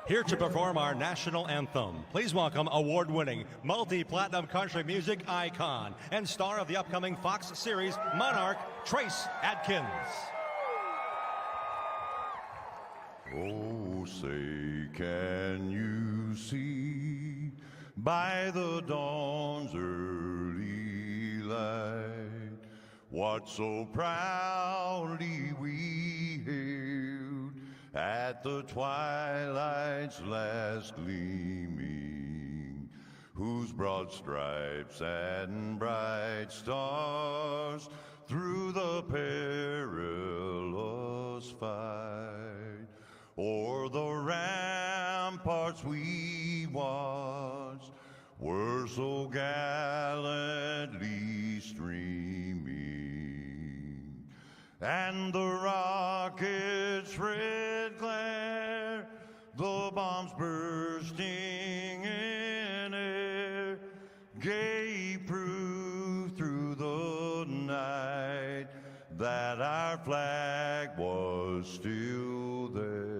Here to perform our national anthem, please welcome award-winning, multi-platinum country music icon and star of the upcoming Fox series Monarch, Trace Adkins. Oh, say, can you see by the dawn's early light what so proudly we hailed at the twilight's last gleaming, whose broad stripes and bright stars through the perilous fight o'er the ramparts we watched were so gallantly streaming, and the rockets' red glare, the bombs bursting in air, gave proof through the night that our flag was still there.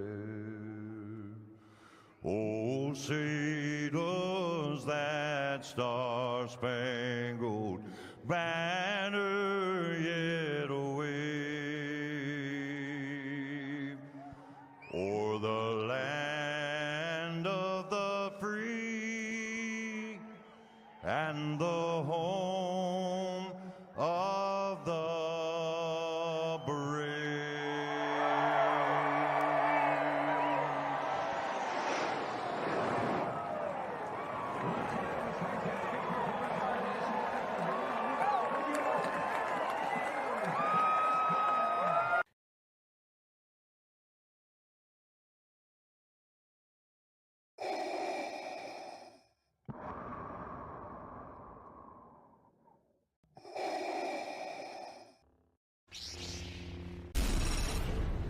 Oh, say does that star-spangled banner yet wave o'er the land of the free and the home of the brave.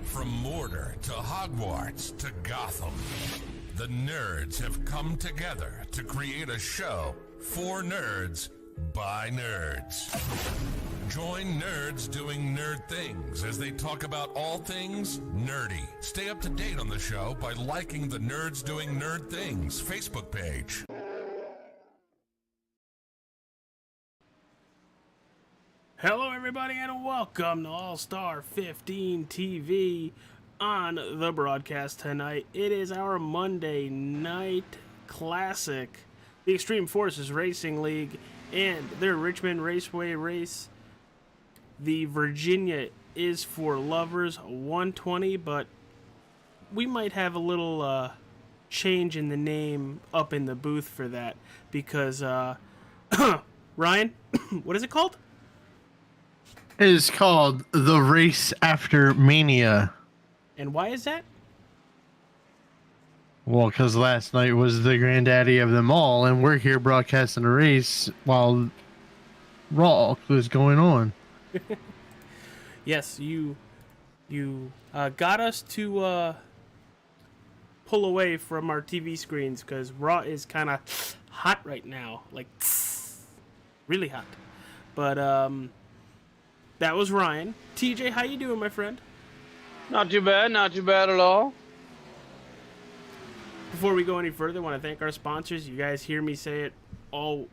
From Mordor to Hogwarts to Gotham, the nerds have come together to create a show for nerds by nerds. Join nerds doing nerd things as they talk about all things nerdy. Stay up to date on the show by liking the Nerds Doing Nerd Things Facebook page. Hello everybody and welcome to All-Star 15 TV on the broadcast tonight. It is our Monday night classic, the Extreme Forces Racing League and their Richmond Raceway race. The Virginia is for lovers 120, but we might have a little change in the name up in the booth for that because Ryan, what is it called? It is called The Race After Mania. And why is that? Well, because last night was the granddaddy of them all, and we're here broadcasting the race while Raw was going on. Yes, you got us to pull away from our TV screens because Raw is kind of hot right now, like really hot. But that was Ryan. TJ, how you doing, my friend? Not too bad at all. Before we go any further, I want to thank our sponsors. You guys hear me say it all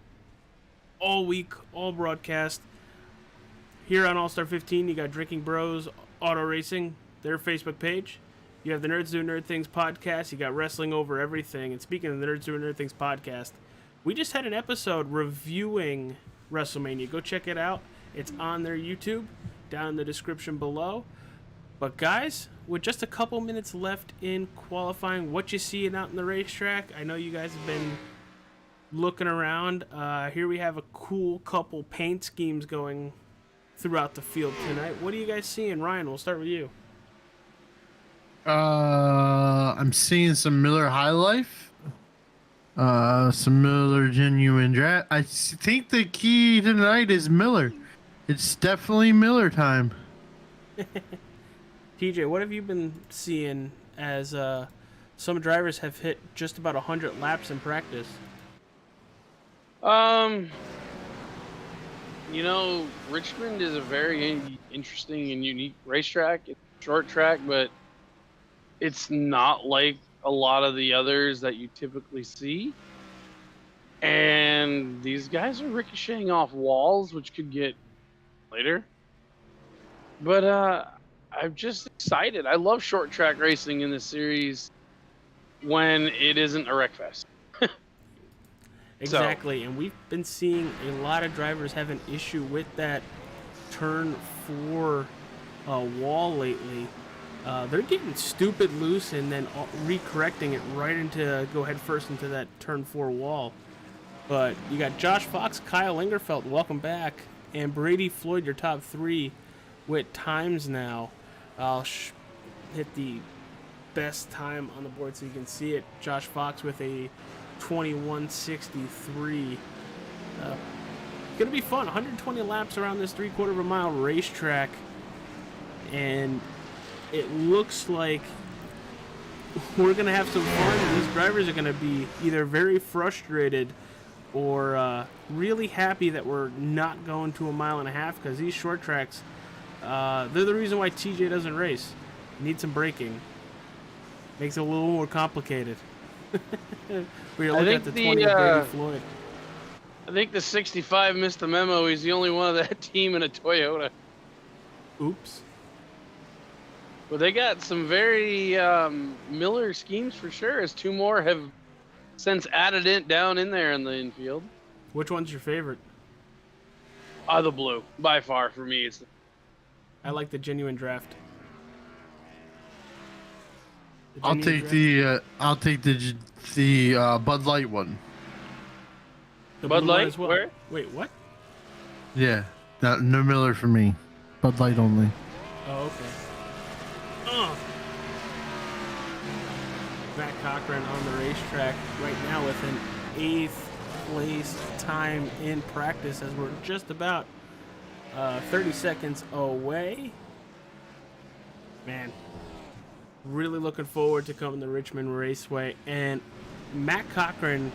week, all broadcast. Here on All-Star 15, you got Drinking Bros Auto Racing, their Facebook page. You have the Nerds Doing Nerd Things podcast. You got Wrestling Over Everything. And speaking of the Nerds Doing Nerd Things podcast, we just had an episode reviewing WrestleMania. Go check it out. It's on their YouTube, down in the description below. But guys, with just a couple minutes left in qualifying, what you seeing out in the racetrack? I know you guys have been looking around. Here we have a cool couple paint schemes going throughout the field tonight. What are you guys seeing? Ryan, we'll start with you. I'm seeing some Miller High Life. Some Miller Genuine Draft. I think the key tonight is Miller. It's definitely Miller time. TJ, what have you been seeing as some drivers have hit just about 100 laps in practice? You know, Richmond is a very interesting and unique racetrack. It's a short track, but it's not like a lot of the others that you typically see. And these guys are ricocheting off walls, which could get later. But I'm just excited. I love short track racing in this series when it isn't a wreck fest. Exactly, and we've been seeing a lot of drivers have an issue with that turn 4 wall lately. They're getting stupid loose and then recorrecting it right into go head first into that turn 4 wall. But you got Josh Fox, Kyle Ingerfeld, welcome back, and Brady Floyd, your top 3 with times now. I'll hit the best time on the board so you can see it. Josh Fox with a 21:63. Gonna be fun. 120 laps around this 3/4 of a mile racetrack, and it looks like we're gonna have some fun. These drivers are gonna be either very frustrated or really happy that we're not going to a mile and a half, because these short tracks, they're the reason why TJ doesn't race. Need some braking. Makes it a little more complicated. We're looking at the 20 of Brady Floyd. I think the 65 missed the memo. He's the only one of that team in a Toyota. Oops. Well, they got some very Miller schemes for sure, as 2 more have since added it down in there in the infield. Which one's your favorite? The blue, by far for me. I like the genuine draft. I'll take the Bud Light one. The Bud blue one Light? as well. Where? Wait, what? Yeah, no Miller for me. Bud Light only. Oh, okay. Matt Cochran on the racetrack right now with an 8th place time in practice, as we're just about 30 seconds away. Man, really looking forward to coming to Richmond Raceway. And Matt Cochran,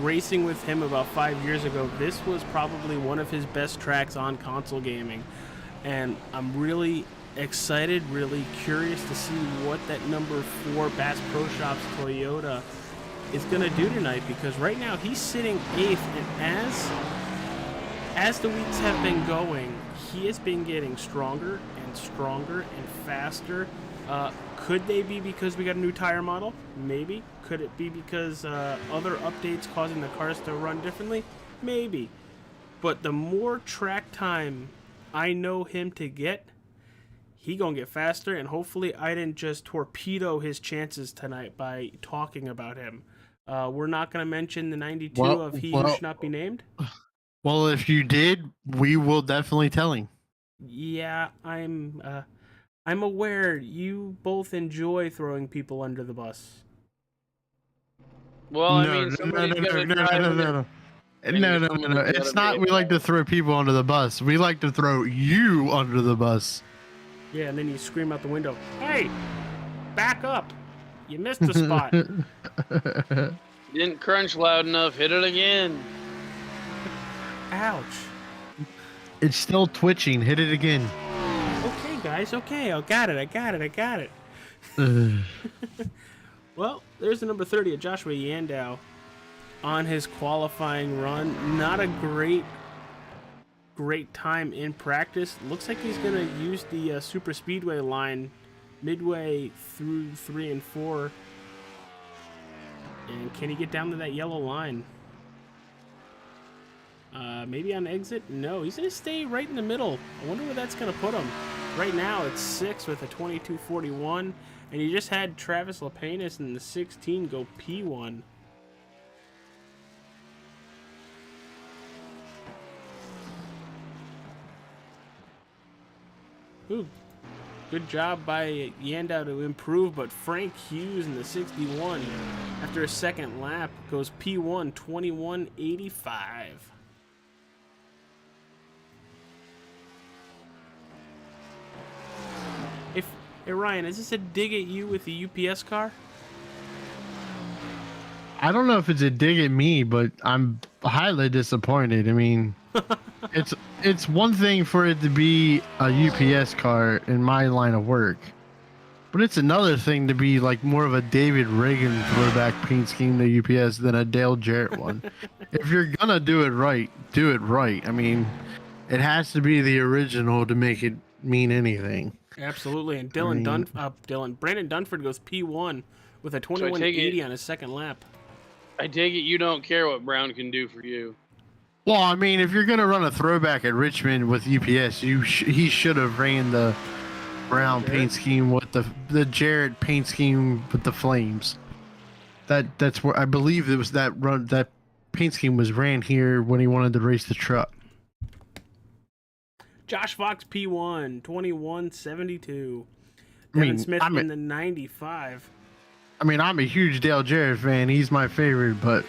racing with him about 5 years ago, this was probably one of his best tracks on console gaming. And I'm really excited, really curious to see what that number 4 Bass Pro Shops Toyota is going to do tonight, because right now he's sitting 8th, and as the weeks have been going, he has been getting stronger and stronger and faster. Could they be because we got a new tire model? Maybe. Could it be because other updates causing the cars to run differently? Maybe. But the more track time I know him to get, he gonna get faster, and hopefully I didn't just torpedo his chances tonight by talking about him. We're not gonna mention the 92 of he who should not be named. Well, if you did, we will definitely tell him. Yeah, I'm aware you both enjoy throwing people under the bus. Well, No. It's not. We like to throw people under the bus. We like to throw you under the bus. Yeah, and then you scream out the window, "Hey, back up! You missed the spot." Didn't crunch loud enough. Hit it again. Ouch. It's still twitching. Hit it again. Okay, guys. Okay, I got it. Well, there's the number 30 of Joshua Yandow on his qualifying run. Not a great time in practice. Looks like he's going to use the super speedway line midway through 3 and 4. And can he get down to that yellow line? Maybe on exit? No, he's going to stay right in the middle. I wonder where that's going to put him. Right now, it's 6 with a 22:41. And you just had Travis Lapenas in the 16 go P1. Ooh, good job by Yandow to improve, but Frank Hughes in the 61 after a second lap goes P1 21:85. Hey Ryan, is this a dig at you with the UPS car? I don't know if it's a dig at me, but I'm highly disappointed. I mean, it's one thing for it to be a UPS car in my line of work, But it's another thing to be like more of a David Reagan throwback paint scheme to UPS than a Dale Jarrett one. If you're gonna do it right, do it right. I mean, it has to be the original to make it mean anything. Absolutely. And I mean- Brandon Dunford goes P1 with a 21.80 on his second lap. I take it you don't care what Brown can do for you. Well, I mean, if you're gonna run a throwback at Richmond with UPS, he should have ran the Brown paint scheme with the Jarrett paint scheme with the flames. That's where I believe it was that paint scheme was ran here when he wanted to race the truck. Josh Fox P1, 21.72. I mean, Devin Smith I'm a- in the 95. I mean, I'm a huge Dale Jarrett fan. He's my favorite, but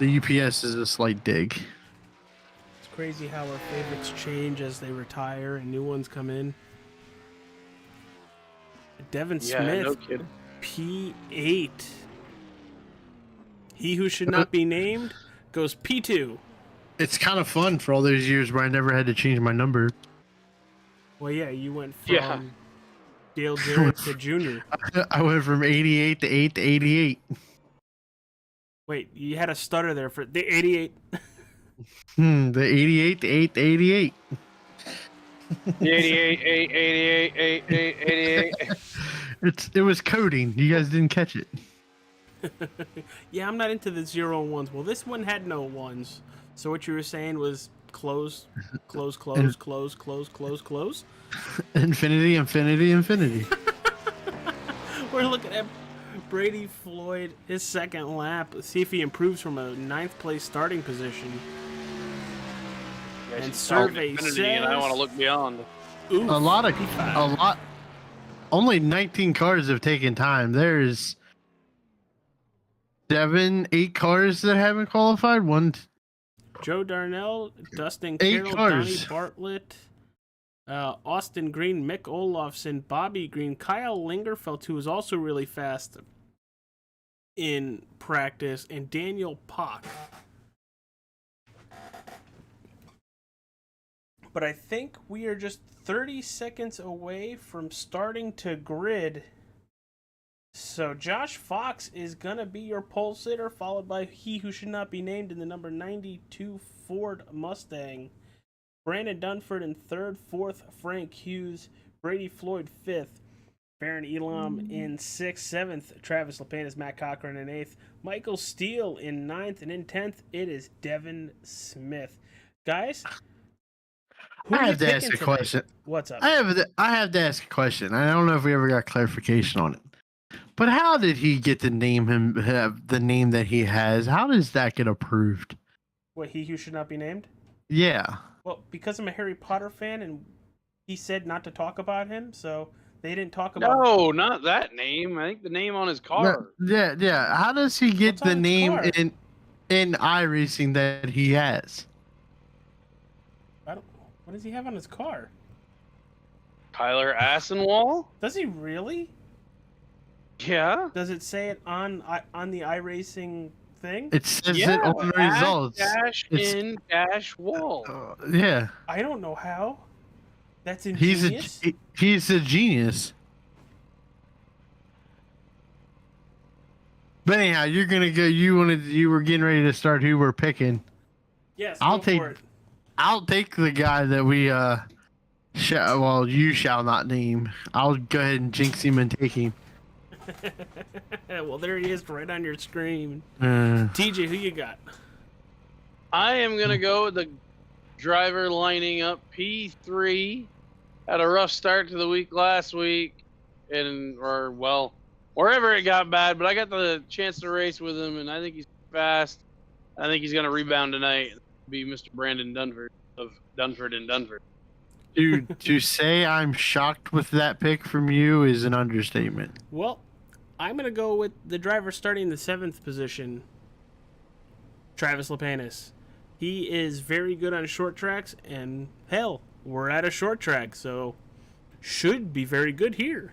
the UPS is a slight dig. It's crazy how our favorites change as they retire and new ones come in. Devin Yeah, Smith, no kidding. P8. He who should not be named goes P2. It's kind of fun for all those years where I never had to change my number. Well, yeah, you went from Yeah. Dale Jarrett to Junior. I went from 88 to 8 to 88. Wait, you had a stutter there for the 88. The 88 to 8 to 88. 88, 88, 88, 88. It was coding. You guys didn't catch it. Yeah, I'm not into the 0 and 1s. Well, this one had no ones. So what you were saying was close, close, close, close, close, close, close. Infinity, infinity, infinity. We're looking at Brady Floyd, his second lap. Let's see if he improves from a 9th place starting position. And survey Infinity, and I says- want to look beyond. Ooh, A lot. 55. Only 19 cars have taken time. There's 8 cars that haven't qualified. Joe Darnell, Dustin 8 Carroll, Donnie cars. Bartlett, Austin Green, Mick Olofsson, Bobby Green, Kyle Lingerfeld, who was also really fast in practice, and Daniel Pock. But I think we are just 30 seconds away from starting to grid. So Josh Fox is going to be your pole sitter, followed by he who should not be named in the number 92 Ford Mustang. Brandon Dunford in 3rd, 4th, Frank Hughes, Brady Floyd 5th, Baron Elam in 6th, 7th, Travis Lepanis, Matt Cochran in 8th, Michael Steele in 9th, and in 10th, it is Devin Smith. Guys, who I are you have to ask picking a today? question. What's up? I have to ask a question. I don't know if we ever got clarification on it. But how did he get to name him have the name that he has? How does that get approved? What, he who should not be named? Yeah. Well, because I'm a Harry Potter fan and he said not to talk about him, so they didn't talk about No, not that name. I think the name on his car. Yeah. How does he get What's on the his name car? in iRacing that he has? What does he have on his car? Tyler Asenwall? Does he really? Yeah. Does it say it on the iRacing thing? It says it on the results. Dash It's- in dash wall. Yeah. I don't know how. That's He's ingenious. he's a genius. But anyhow, you're gonna go. You were getting ready to start who we're picking. Yes, I'll go take- for it. I'll take the guy that we you shall not name. I'll go ahead and jinx him and take him. Well, there he is, right on your screen. Uh, TJ, who you got? I am going to go with the driver lining up P3. Had a rough start to the week last week, wherever it got bad, but I got the chance to race with him, and I think he's fast. I think he's going to rebound tonight. Be Mr. Brandon Dunford of Dunford and Dunford. Dude, to say I'm shocked with that pick from you is an understatement. Well, I'm going to go with the driver starting in the 7th position, Travis Lepanis. He is very good on short tracks, and hell, we're at a short track, so should be very good here.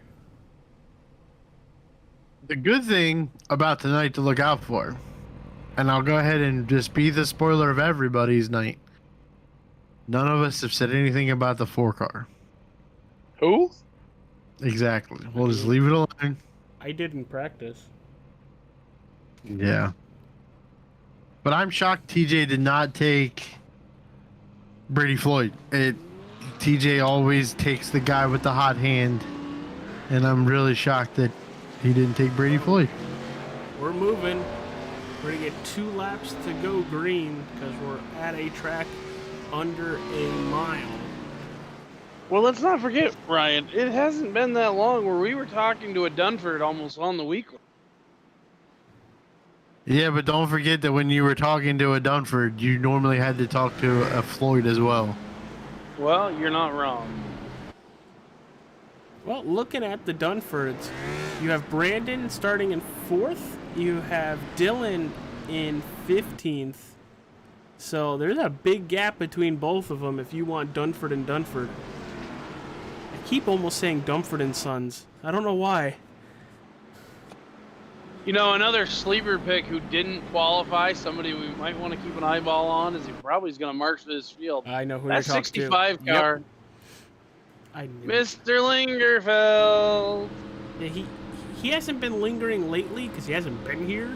The good thing about tonight to look out for, and I'll go ahead and just be the spoiler of everybody's night. None of us have said anything about the 4 car. Who? Exactly. We'll just leave it alone. I didn't practice. Yeah. But I'm shocked TJ did not take Brady Floyd. TJ always takes the guy with the hot hand, and I'm really shocked that he didn't take Brady Floyd. We're moving. We're going to get 2 laps to go green because we're at a track under a mile. Well, let's not forget, Ryan, it hasn't been that long where we were talking to a Dunford almost on the weekly. Yeah, but don't forget that when you were talking to a Dunford, you normally had to talk to a Floyd as well. Well, you're not wrong. Well, looking at the Dunfords, you have Brandon starting in 4th. You have Dylan in 15th. So there's a big gap between both of them if you want Dunford and Dunford. I keep almost saying Dunford and Sons. I don't know why. You know, another sleeper pick who didn't qualify, somebody we might want to keep an eyeball on, is he probably is going to march for this field. I know who That you're talking to. 65 car, Yep. I knew. Mr. Lingerfeld. Yeah, he hasn't been lingering lately because he hasn't been here.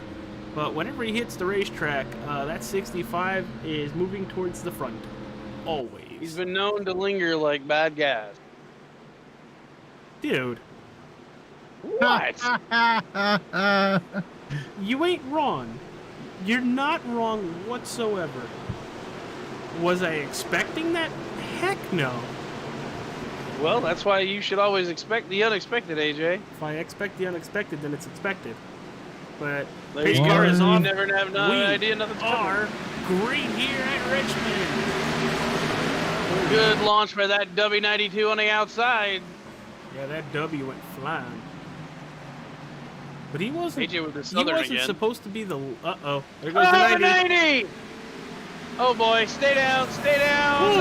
But whenever he hits the racetrack, that 65 is moving towards the front. Always. He's been known to linger like bad gas. Dude, What? you ain't wrong. You're not wrong whatsoever. Was I expecting that? Heck no. Well, that's why you should always expect the unexpected, AJ. If I expect the unexpected, then it's expected. But There pace you car go. is You off. never have no We idea nothing's coming. are green here at Richmond. Good launch by that W92 on the outside. Yeah, that W went flying. But he wasn't. AJ with the He Southern wasn't again. supposed to be the. There goes Oh, the 90. 90! Oh boy, stay down, stay down.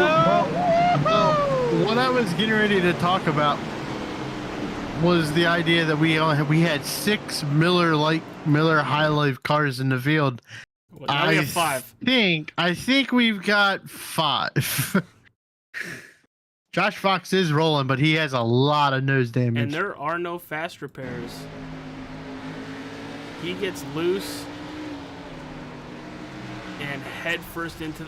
What I was getting ready to talk about was the idea that we had 6 Miller High Life cars in the field. Well, now we have 5. I think we've got 5. Josh Fox is rolling, but he has a lot of nose damage. And there are no fast repairs. He gets loose and head first into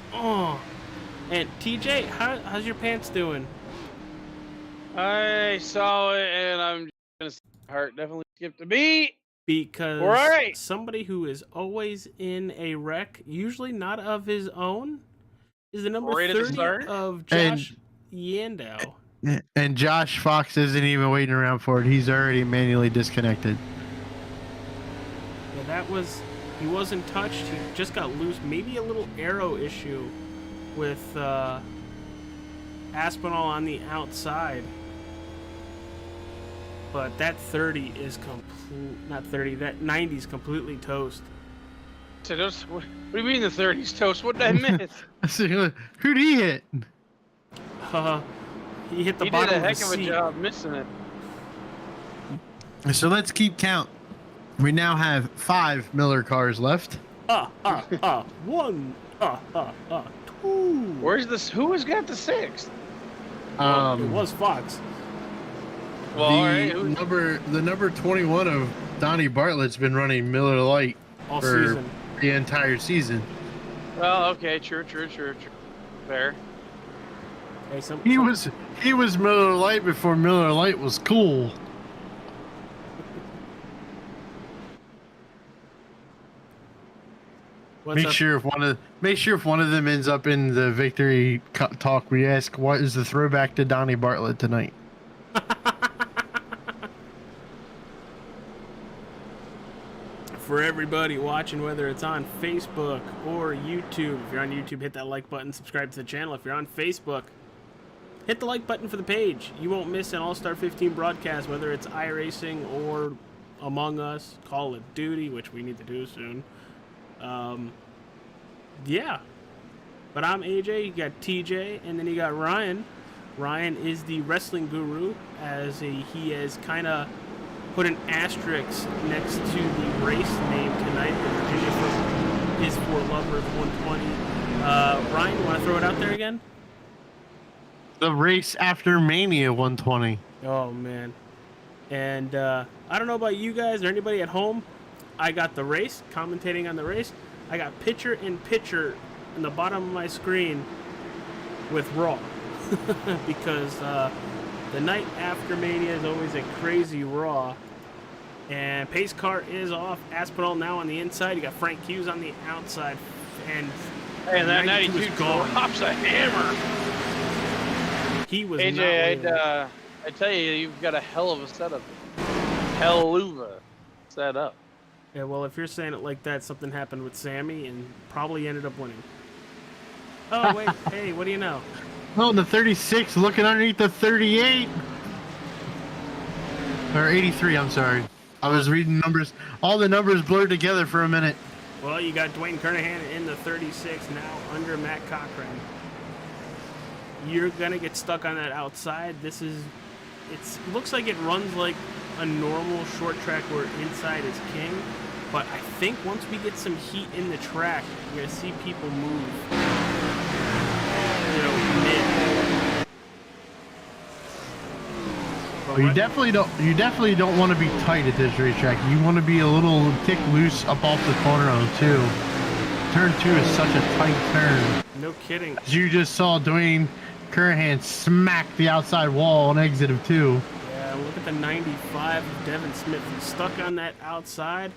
And TJ, how's your pants doing? I saw it, and I'm just gonna say heart definitely skipped a beat. Because We're all right. somebody who is always in a wreck, usually not of his own, is the number Right at the 30 start. of Josh Yandow. And Josh Fox isn't even waiting around for it. He's already manually disconnected. Yeah, he wasn't touched. He just got loose. Maybe a little arrow issue with Aspinall on the outside. But that 30 is not 30. That 90 is completely toast. So what do you mean the 30s toast? What did I miss? Who'd he hit? He hit the He did bottom a heck of the of a seat. job missing it. So let's keep count. We now have 5 Miller cars left. 1, 2. Where's this? Who has got the 6th? It was Fox. Well, all right. Who's- The number 21 of Donnie Bartlett's been running Miller Lite All for season. the entire season. Well, okay, true. Fair. Hey, He was Miller Lite before Miller Lite was cool. What's Make up? sure if one of them ends up in the victory talk, we ask what is the throwback to Donnie Bartlett tonight. For everybody watching, whether it's on Facebook or YouTube, if you're on YouTube, hit that like button, subscribe to the channel. If you're on Facebook, hit the like button for the page. You won't miss an All-Star 15 broadcast, whether it's iRacing or Among Us, Call of Duty, which we need to do soon. Yeah. But I'm AJ, you got TJ, and then you got Ryan. Ryan is the wrestling guru, as he has kind of put an asterisk next to the race name tonight. The Virginia is for Lovers 120. Ryan, you want to throw it out there again? The race after Mania 120. Oh, man. And I don't know about you guys or anybody at home. I got the race, commentating on the race. I got picture-in-picture in the bottom of my screen with Raw. Because the night after Mania is always a crazy Raw. And pace car is off. Aspinall now on the inside. You got Frank Hughes on the outside. And that 92 is gone. drops a hammer. He was AJ, not I tell you, you've got a hell of a setup. Hell of a setup. Yeah, well, if you're saying it like that, something happened with Sammy and probably ended up winning. Oh, wait. Hey, what do you know? Oh, and the 36 looking underneath the 38. Or 83, I'm sorry. I was reading numbers. All the numbers blurred together for a minute. Well, you got Dwayne Kernahan in the 36 now under Matt Cochran. You're going to get stuck on that outside. It looks like it runs like a normal short track where inside is king. But I think once we get some heat in the track, you're going to see people move. Mid. Well, you definitely don't want to be tight at this racetrack. You want to be a little tick loose up off the corner on 2. Turn 2 is such a tight turn. No kidding. As you just saw Dwayne Kernahan smack the outside wall on exit of 2. Yeah, look at the 95 of Devin Smith. He's stuck on that outside.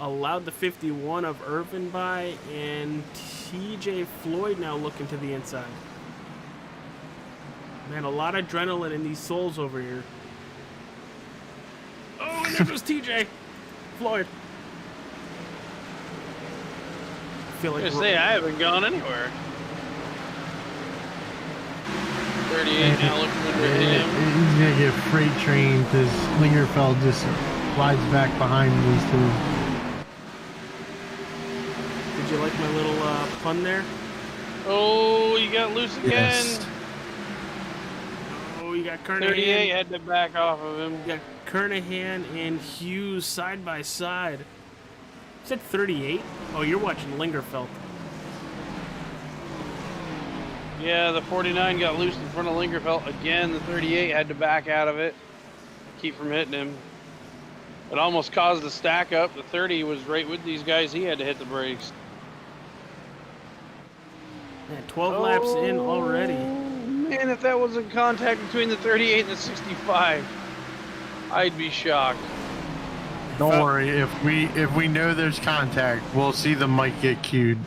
Allowed the 51 of Irvin by, and TJ Floyd now looking to the inside. Man, a lot of adrenaline in these souls over here. Oh, and there goes TJ Floyd. I feel like I haven't gone anywhere. 38 now looking under him. He's going to get freight trained because Lingerfeld just slides back behind these 2. Did you like my little pun there? Oh, you got loose again. Yes. Oh, you got Kernahan. 38 had to back off of him. You got Kernahan and Hughes side by side. You said 38? Oh, you're watching Lingerfeld. Yeah, the 49 got loose in front of Lingerfeld again. The 38 had to back out of it, keep from hitting him. It almost caused a stack up. The 30 was right with these guys. He had to hit the brakes. Man, 12 laps in already. Man, if that wasn't contact between the 38 and the 65, I'd be shocked. Don't worry, if we know there's contact, we'll see the mic get cued.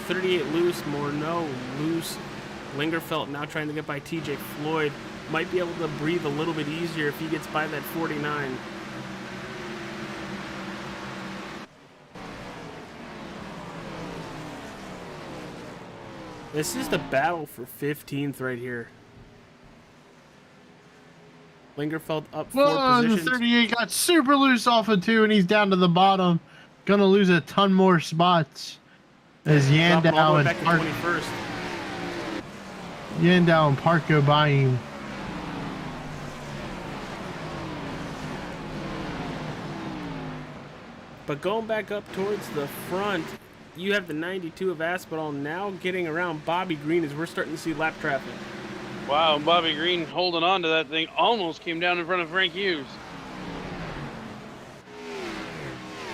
38 loose, Morneau loose. Lingerfeld now trying to get by TJ Floyd. Might be able to breathe a little bit easier if he gets by that 49. This is the battle for 15th right here. Lingerfeld up 4 positions. The 38 got super loose off of 2, and he's down to the bottom. Gonna lose a ton more spots. As Yandow and Park go by him. But going back up towards the front, you have the 92 of Aspinall now getting around Bobby Green as we're starting to see lap traffic. Wow, Bobby Green holding on to that thing almost came down in front of Frank Hughes.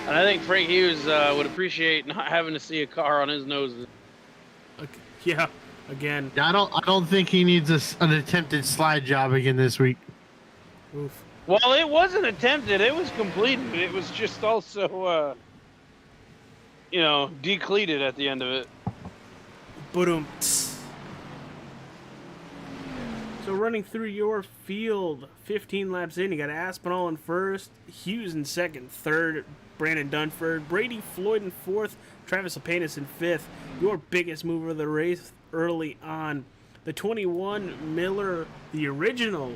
And I think Frank Hughes would appreciate not having to see a car on his nose. Yeah, again. I don't think he needs an attempted slide job again this week. Oof. Well, it wasn't attempted. It was completed. It was just also, decleated at the end of it. Boom. So running through your field, 15 laps in, you got Aspinall in first, Hughes in second, third, Brandon Dunford, Brady Floyd in fourth, Travis Apanis in fifth. Your biggest mover of the race early on. The 21 Miller, the original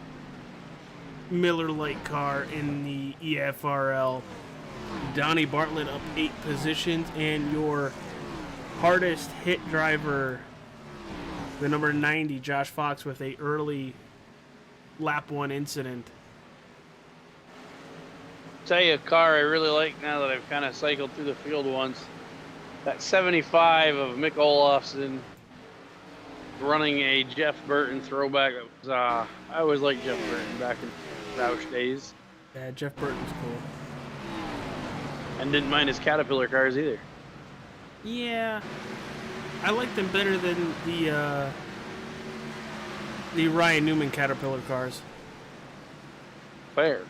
Miller Lite car in the EFRL. Donnie Bartlett up 8 positions, and your hardest hit driver, the number 90, Josh Fox, with a early lap 1 incident. Tell you a car I really like now that I've kind of cycled through the field once. That 75 of Mick Olofsson. running a Jeff Burton throwback. That was, I always liked Jeff Burton back in Roush days. Yeah, Jeff Burton's cool. And didn't mind his Caterpillar cars either. Yeah, I like them better than the Ryan Newman Caterpillar cars. Fair.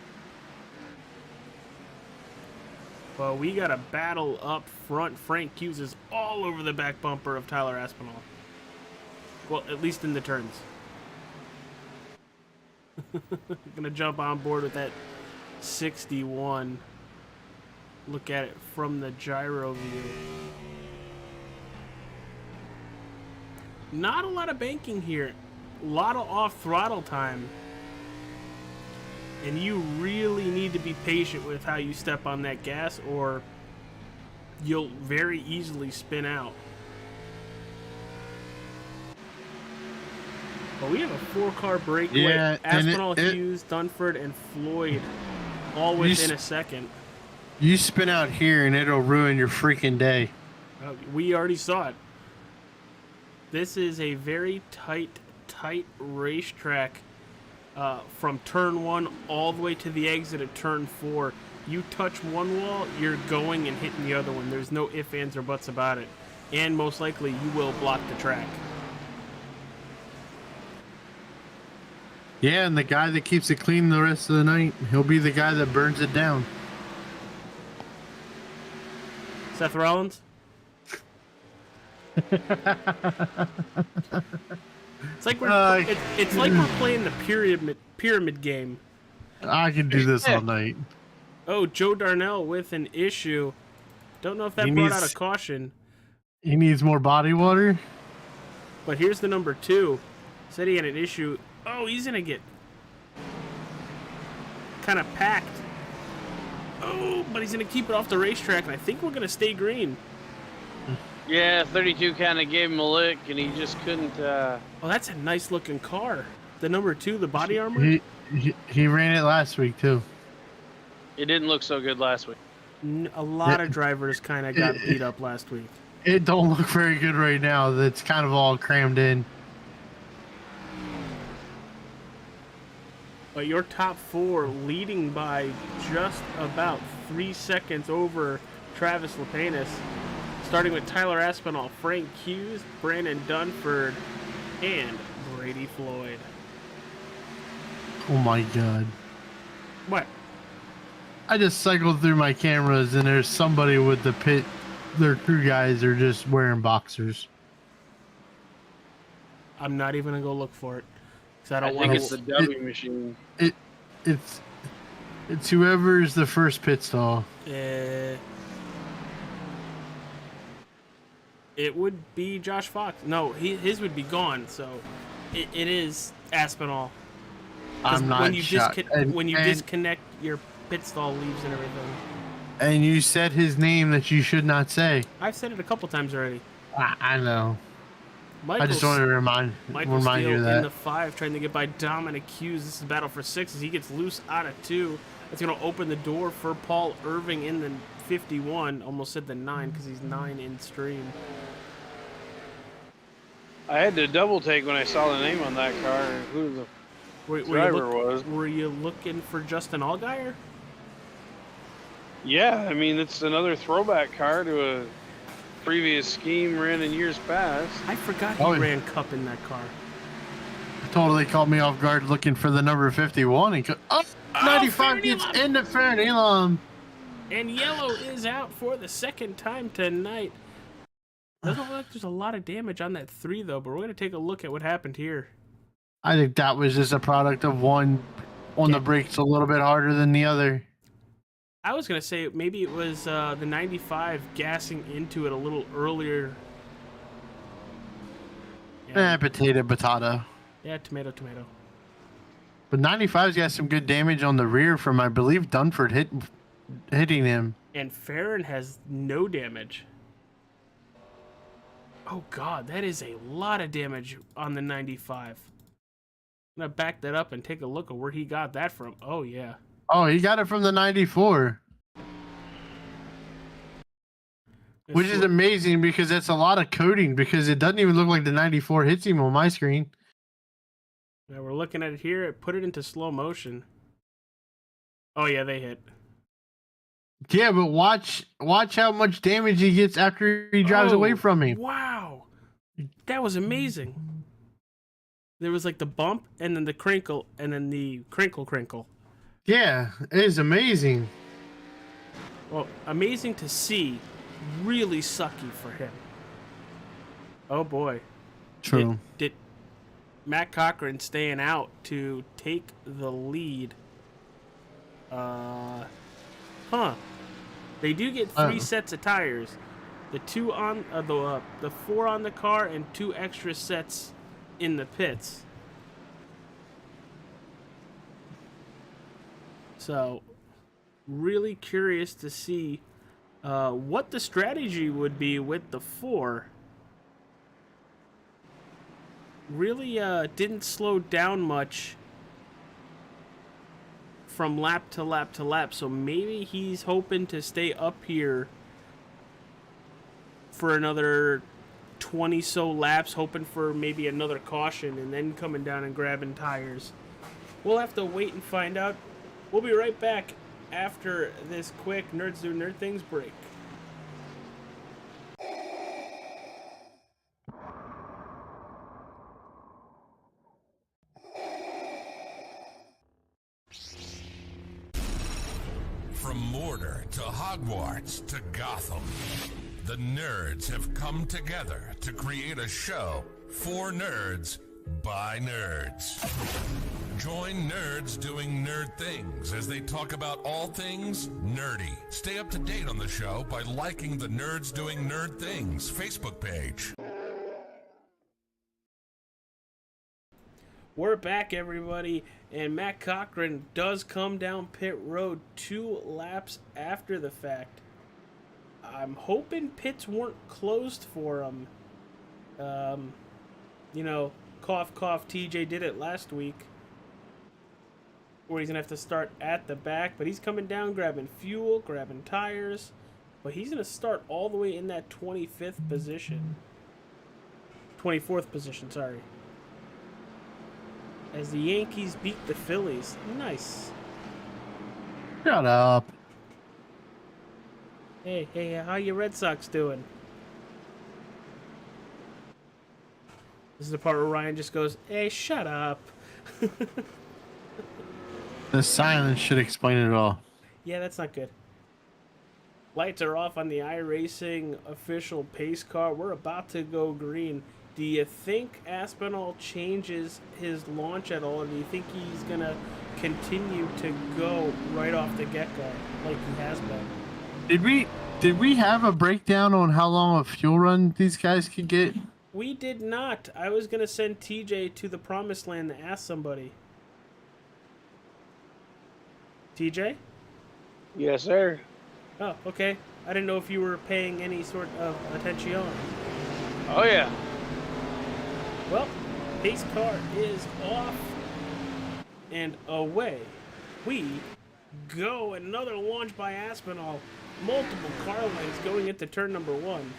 Well, we got a battle up front. Frank Hughes is all over the back bumper of Tyler Aspinall. Well, at least in the turns. Gonna jump on board with that 61. Look at it from the gyro view. Not a lot of banking here. A lot of off throttle time. And you really need to be patient with how you step on that gas, or you'll very easily spin out. But we have a 4-car breakaway. Yeah, Aspinall, Hughes, Dunford, and Floyd all within a second. You spin out here and it'll ruin your freaking day. We already saw it. This is a very tight racetrack. From turn 1 all the way to the exit at turn 4. You touch one wall, you're going and hitting the other one. There's no ifs, ands, or buts about it. And most likely, you will block the track. Yeah, and the guy that keeps it clean the rest of the night, he'll be the guy that burns it down. Seth Rollins? It's like it's like we're playing the pyramid game. I can do this all night. Oh, Joe Darnell with an issue. Don't know if that brought out a caution. He needs more body water. But here's the number 2. Said he had an issue. Oh, he's gonna get kind of packed. Oh, but he's gonna keep it off the racetrack, and I think we're gonna stay green. Yeah, 32 kind of gave him a lick, and he just couldn't. Oh, that's a nice looking car. The number 2, the body armor. He ran it last week too. It didn't look so good last week. A lot of drivers kind of got beat up last week. It don't look very good right now. That's kind of all crammed in. But your top 4 leading by just about 3 seconds over Travis Lapenas. Starting with Tyler Aspinall, Frank Hughes, Brandon Dunford, and Brady Floyd. Oh my god. What? I just cycled through my cameras and there's somebody with the pit. Their crew guys are just wearing boxers. I'm not even going to go look for it. Because I don't think want it's the W machine. It's whoever's the first pit stall. It would be Josh Fox. No, his would be gone. So it is Aspinall. I'm not when you shocked. When you disconnect your pit stall leaves and everything. And you said his name that you should not say. I've said it a couple times already. I know. Michael, I just wanted to remind you of that. In the 5, trying to get by Dominic Hughes. This is battle for 6 as he gets loose out of 2. That's going to open the door for Paul Irving in the 51. Almost said the 9 because he's 9 in stream. I had to double take when I saw the name on that car and who the driver was. Were you looking for Justin Allgaier? Yeah, I mean, it's another throwback car to a previous scheme ran in years past. I forgot he ran Cup in that car. Totally caught me off guard looking for the number 51. And 95 gets into Farron Elam. And yellow is out for the second time tonight. Doesn't look like there's a lot of damage on that 3, though, but we're going to take a look at what happened here. I think that was just a product of one on the brakes a little bit harder than the other. I was going to say maybe it was the 95 gassing into it a little earlier. Yeah. Potato. Yeah, tomato. But 95's got some good damage on the rear from, I believe, Dunford hitting him. And Farron has no damage. Oh, God, that is a lot of damage on the 95. I'm going to back that up and take a look at where he got that from. Oh, yeah. Oh, he got it from the 94. Which is amazing because that's a lot of coding because it doesn't even look like the 94 hits him on my screen. Now we're looking at it here. It put it into slow motion. Oh yeah, they hit. Yeah, but watch how much damage he gets after he drives away from me. Wow. That was amazing. There was like the bump and then the crinkle and then the crinkle. Yeah, it is amazing. Well, amazing to see. Really sucky for him. Oh boy. True. Did Matt Cochran staying out to take the lead? They do get 3 sets of tires. The 2 on the 4 on the car and 2 extra sets in the pits. So, really curious to see what the strategy would be with the 4. Really didn't slow down much from lap to lap to lap, so maybe he's hoping to stay up here for another 20 so laps, hoping for maybe another caution and then coming down and grabbing tires. We'll have to wait and find out. We'll be right back after this quick Nerds Do Nerd Things break. From Mordor to Hogwarts to Gotham, the nerds have come together to create a show for nerds by nerds. Join nerds doing nerd things as they talk about all things nerdy. Stay up to date on the show by liking the Nerds Doing Nerd Things Facebook page. We're back, everybody, and Matt Cochran does come down pit road 2 laps after the fact. I'm hoping pits weren't closed for him. Cough, cough, TJ did it last week, where he's going to have to start at the back, but he's coming down, grabbing fuel, grabbing tires, but he's going to start all the way in that 24th position, sorry. As the Yankees beat the Phillies. Nice. Shut up. Hey, how you Red Sox doing? This is the part where Ryan just goes, hey, shut up. The silence should explain it all. Yeah, that's not good. Lights are off on the iRacing official pace car. We're about to go green. Do you think Aspinall changes his launch at all, or do you think he's going to continue to go right off the get-go like he has been? Did we have a breakdown on how long a fuel run these guys could get? We did not. I was going to send TJ to the promised land to ask somebody. TJ? Yes, sir. Oh, okay. I didn't know if you were paying any sort of attention. Oh, yeah. Well, pace car is off and away we go. Another launch by Aspinall. Multiple car lengths going into turn number 1.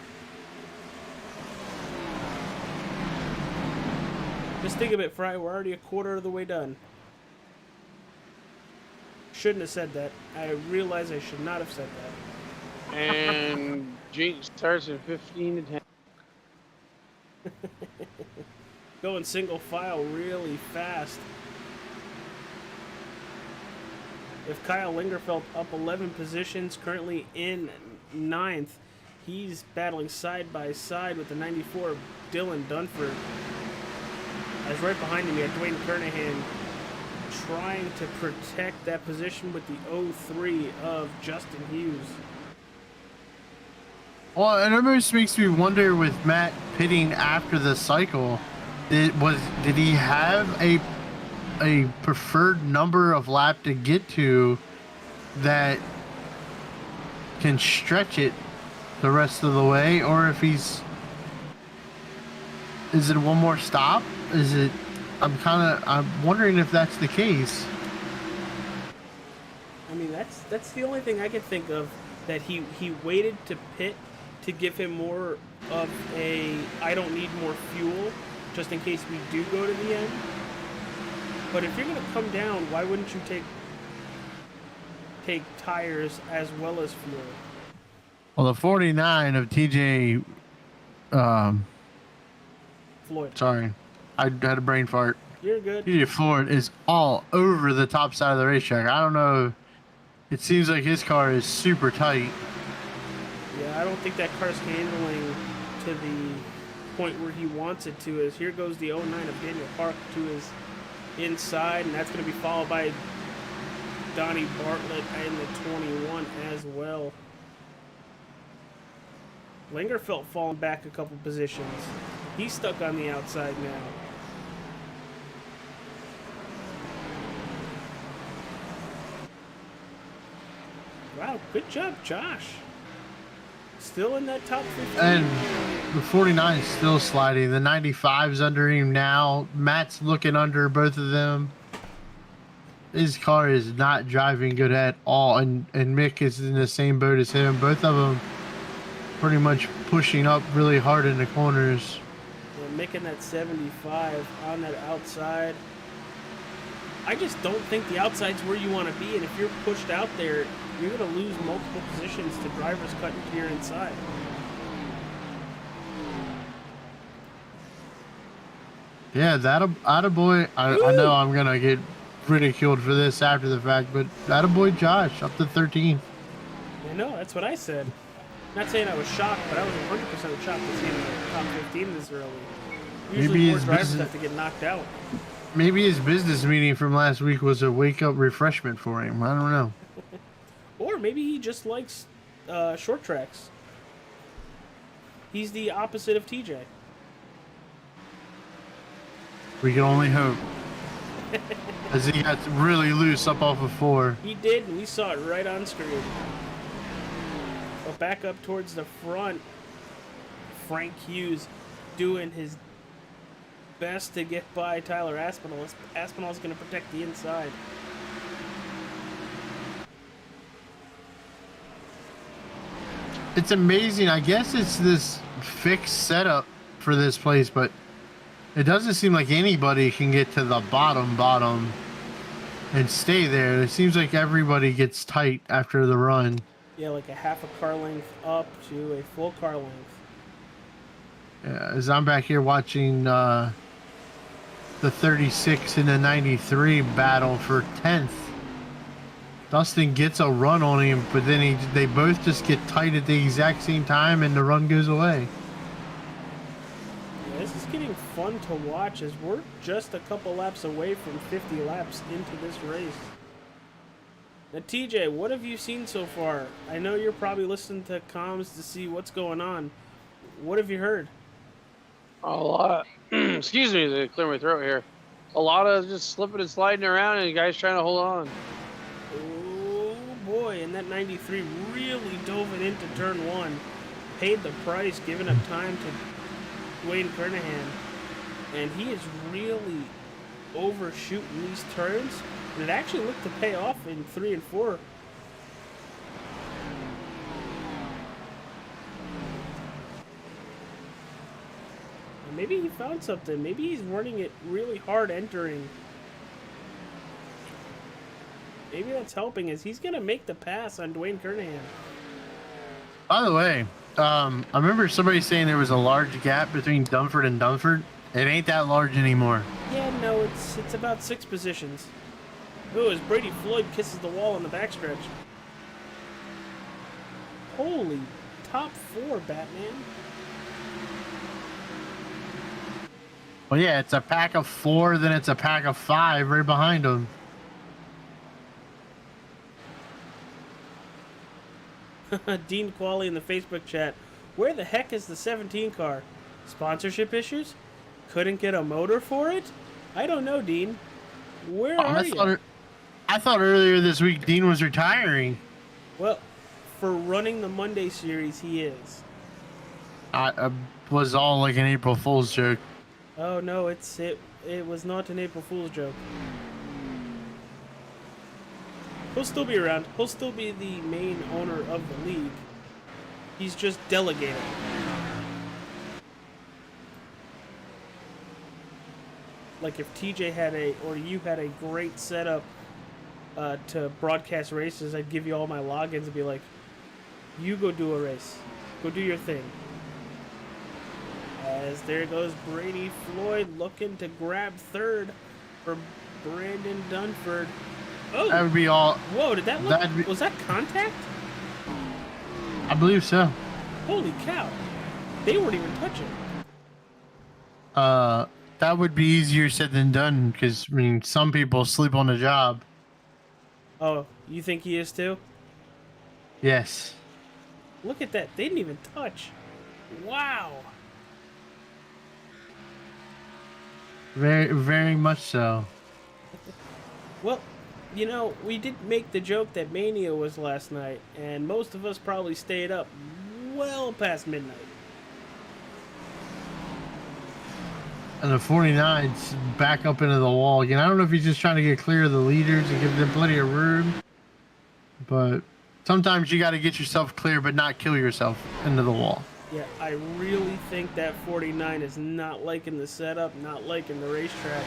Just think of it, Fry. We're already a quarter of the way done. Shouldn't have said that. I realize I should not have said that. And Jinx starts in 15 to 10. Going single file really fast. If Kyle Lingerfeld up 11 positions, currently in 9th, he's battling side by side with the 94 Dylan Dunford. As right behind him, you have Dwayne Kernahan trying to protect that position with the 03 of Justin Hughes. Well, it almost makes me wonder with Matt pitting after the cycle, did he have a preferred number of lap to get to that can stretch it the rest of the way, or if is it one more stop? I'm wondering if that's the case. I mean, that's the only thing I can think of, that he waited to pit to give him more of a I don't need more fuel just in case we do go to the end. But if you're going to come down, why wouldn't you take tires as well as fuel? Well, the 49 of TJ, Floyd. sorry, I had a brain fart. You're good. TJ Floyd is all over the top side of the racetrack. I don't know. It seems like his car is super tight. Yeah, I don't think that car's handling to the point where he wants it to. As here goes the 09 of Daniel Park to his inside, and that's going to be followed by Donnie Bartlett and the 21 as well. Lingerfeld falling back a couple positions. He's stuck on the outside now. Wow, good job, Josh. Still in that top 15. And the 49 is still sliding. The 95's under him now. Matt's looking under both of them. His car is not driving good at all. And Mick is in the same boat as him. Both of them pretty much pushing up really hard in the corners. Yeah, Mick in that 75 on that outside. I just don't think the outside's where you want to be. And if you're pushed out there, you're going to lose multiple positions to drivers cutting to your inside. Yeah, attaboy. I know I'm going to get ridiculed for this after the fact, but attaboy Josh up to 13th. I know, that's what I said. Not saying I was shocked, but I was 100% shocked to see him in the top 15 this early. Usually Maybe more his drivers business- have to get knocked out. Maybe his business meeting from last week was a wake-up refreshment for him. I don't know. Or maybe he just likes short tracks. He's the opposite of TJ. We can only hope. As he got really loose up off of 4. He did, and we saw it right on screen. But back up towards the front, Frank Hughes doing his best to get by Tyler Aspinall. Aspinall's going to protect the inside. It's amazing. I guess it's this fixed setup for this place, but it doesn't seem like anybody can get to the bottom and stay there. It seems like everybody gets tight after the run. Yeah, like a half a car length up to a full car length. Yeah, as I'm back here watching the 36 and the 93 battle for 10th. Dustin gets a run on him, but then they both just get tight at the exact same time, and the run goes away. Yeah, this is getting fun to watch as we're just a couple laps away from 50 laps into this race. Now, TJ, what have you seen so far? I know you're probably listening to comms to see what's going on. What have you heard? A lot. Excuse me to clear my throat here. A lot of just slipping and sliding around, and guys trying to hold on. Oh boy, and that 93 really dove it into turn 1. Paid the price, giving up time to Dwayne Kernahan. And he is really overshooting these turns. And it actually looked to pay off in 3 and 4. And maybe he found something. Maybe he's running it really hard entering. Maybe that's helping as he's going to make the pass on Dwayne Kernahan. By the way, I remember somebody saying there was a large gap between Dunford and Dunford. It ain't that large anymore. Yeah, no, it's about 6 positions. Ooh, as Brady Floyd kisses the wall on the backstretch. Holy, top 4, Batman. Well, yeah, it's a pack of 4, then it's a pack of 5 right behind them. Dean Qualley in the Facebook chat. Where the heck is the 17 car? Sponsorship issues? Couldn't get a motor for it? I don't know, Dean. Where are you? I thought earlier this week Dean was retiring. Well, for running the Monday series, he is. I was all like an April Fool's joke. Oh no, it was not an April Fool's joke. He'll still be around. He'll still be the main owner of the league. He's just delegating. Like if TJ had or you had a great setup to broadcast races, I'd give you all my logins and be like, you go do a race. Go do your thing. As there goes Brady Floyd looking to grab third for Brandon Dunford. Oh, That would be all. whoa, did that look, was that contact? I believe so. Holy cow. They weren't even touching. That would be easier said than done because, I mean, some people sleep on the job. Oh, you think he is too? Yes. Look at that. They didn't even touch. Wow. Very, very much so. Well, you know, we did make the joke that Mania was last night, and most of us probably stayed up well past midnight. And the 49's back up into the wall again. I don't know if he's just trying to get clear of the leaders and give them plenty of room. But sometimes you got to get yourself clear, but not kill yourself into the wall. Yeah, I really think that 49 is not liking the setup, not liking the racetrack,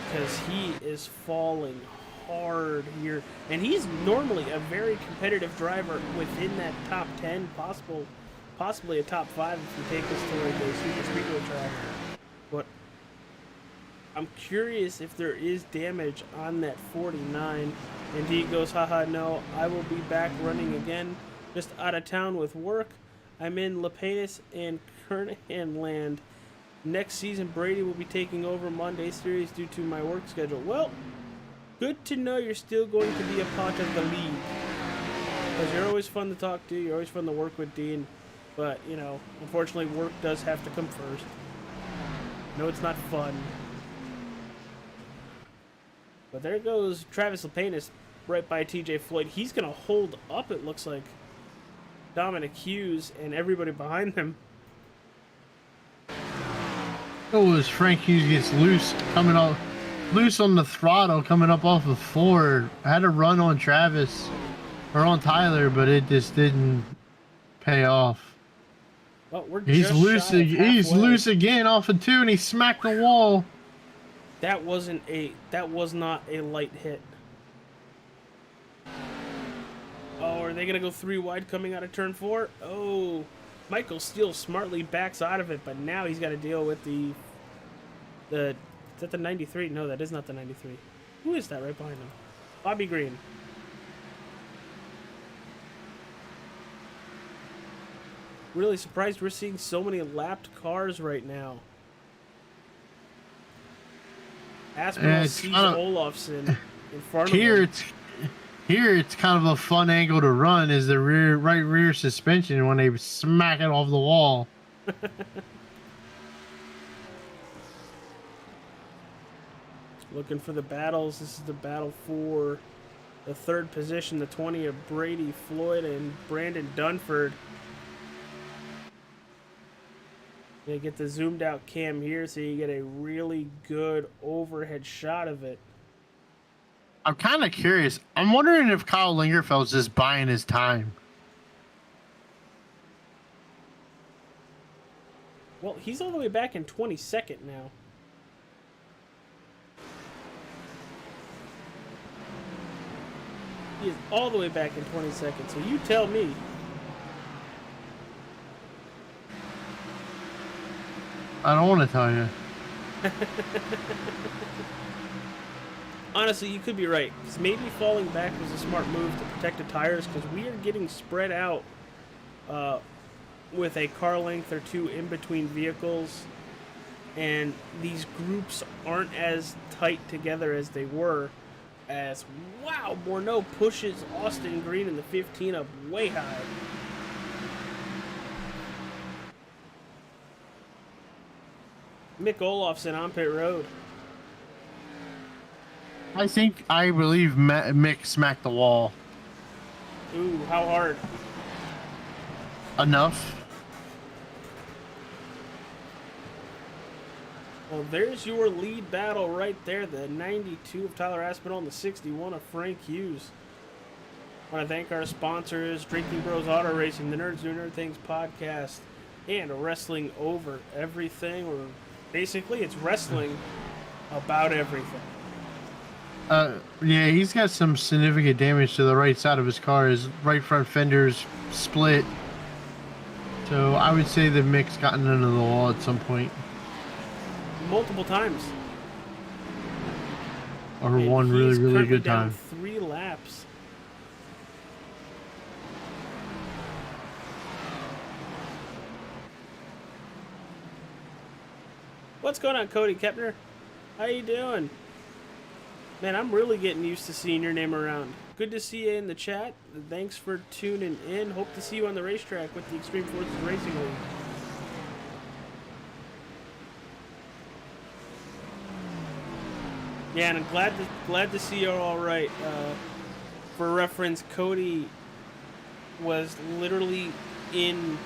because he is falling hard here. And he's normally a very competitive driver within that top 10, possibly a top 5 if you take us to like a super speedway track. But I'm curious if there is damage on that 49. And he goes, haha, no, I will be back running again. Just out of town with work. I'm in Lapenas and Kernahan land. Next season, Brady will be taking over Monday series due to my work schedule. Well, good to know you're still going to be a part of the league. Because you're always fun to talk to. You're always fun to work with, Dean. But, you know, unfortunately, work does have to come first. No, it's not fun. But there goes Travis Lapenas right by TJ Floyd. He's going to hold up, it looks like, Dominic Hughes and everybody behind him. Oh, as Frank Hughes gets loose on the throttle coming up off of Ford. I had a run on Travis or on Tyler, but it just didn't pay off. Well, we're He's just loose. shy of He's halfway. loose again off of 2, and he smacked the wall. That was not a light hit. Oh, are they gonna go 3 wide coming out of turn 4? Oh, Michael Steele smartly backs out of it, but now he's got to deal with the. Is that the 93? No, that is not the 93. Who is that right behind him? Bobby Green. Really surprised we're seeing so many lapped cars right now. Aspinall sees Olofsson in front of him. Here it's kind of a fun angle to run is the right rear suspension when they smack it off the wall. Looking for the battles. This is the battle for the 3rd position, the 20 of Brady Floyd and Brandon Dunford. They get the zoomed out cam here so you get a really good overhead shot of it. I'm kind of curious. I'm wondering if Kyle Lingerfeld's just buying his time. Well, he's all the way back in 22nd now. He is all the way back in 22nd, so you tell me. I don't want to tell you. Honestly, you could be right. 'Cause maybe falling back was a smart move to protect the tires, because we are getting spread out with a car length or 2 in between vehicles, and these groups aren't as tight together as they were. As wow, Morneau pushes Austin Green in the 15 up way high. Mick Olofsson on pit road. I believe Mick smacked the wall. Ooh, how hard? Enough. Well, there's your lead battle right there. The 92 of Tyler Aspinall and the 61 of Frank Hughes. I want to thank our sponsors, Drinking Bros Auto Racing, the Nerds Do Nerd Things podcast, and Wrestling Over Everything. Or basically, it's wrestling about everything. Yeah, he's got some significant damage to the right side of his car. His right front fender's split. So I would say the Mick's gotten into the wall at some point. Multiple times. Or And one he's really currently good down time. 3 laps. What's going on, Cody Kepner? How you doing? Man, I'm really getting used to seeing your name around. Good to see you in the chat. Thanks for tuning in. Hope to see you on the racetrack with the Extreme Forces Racing League. Yeah, and I'm glad to see you're all right. For reference, Cody was literally in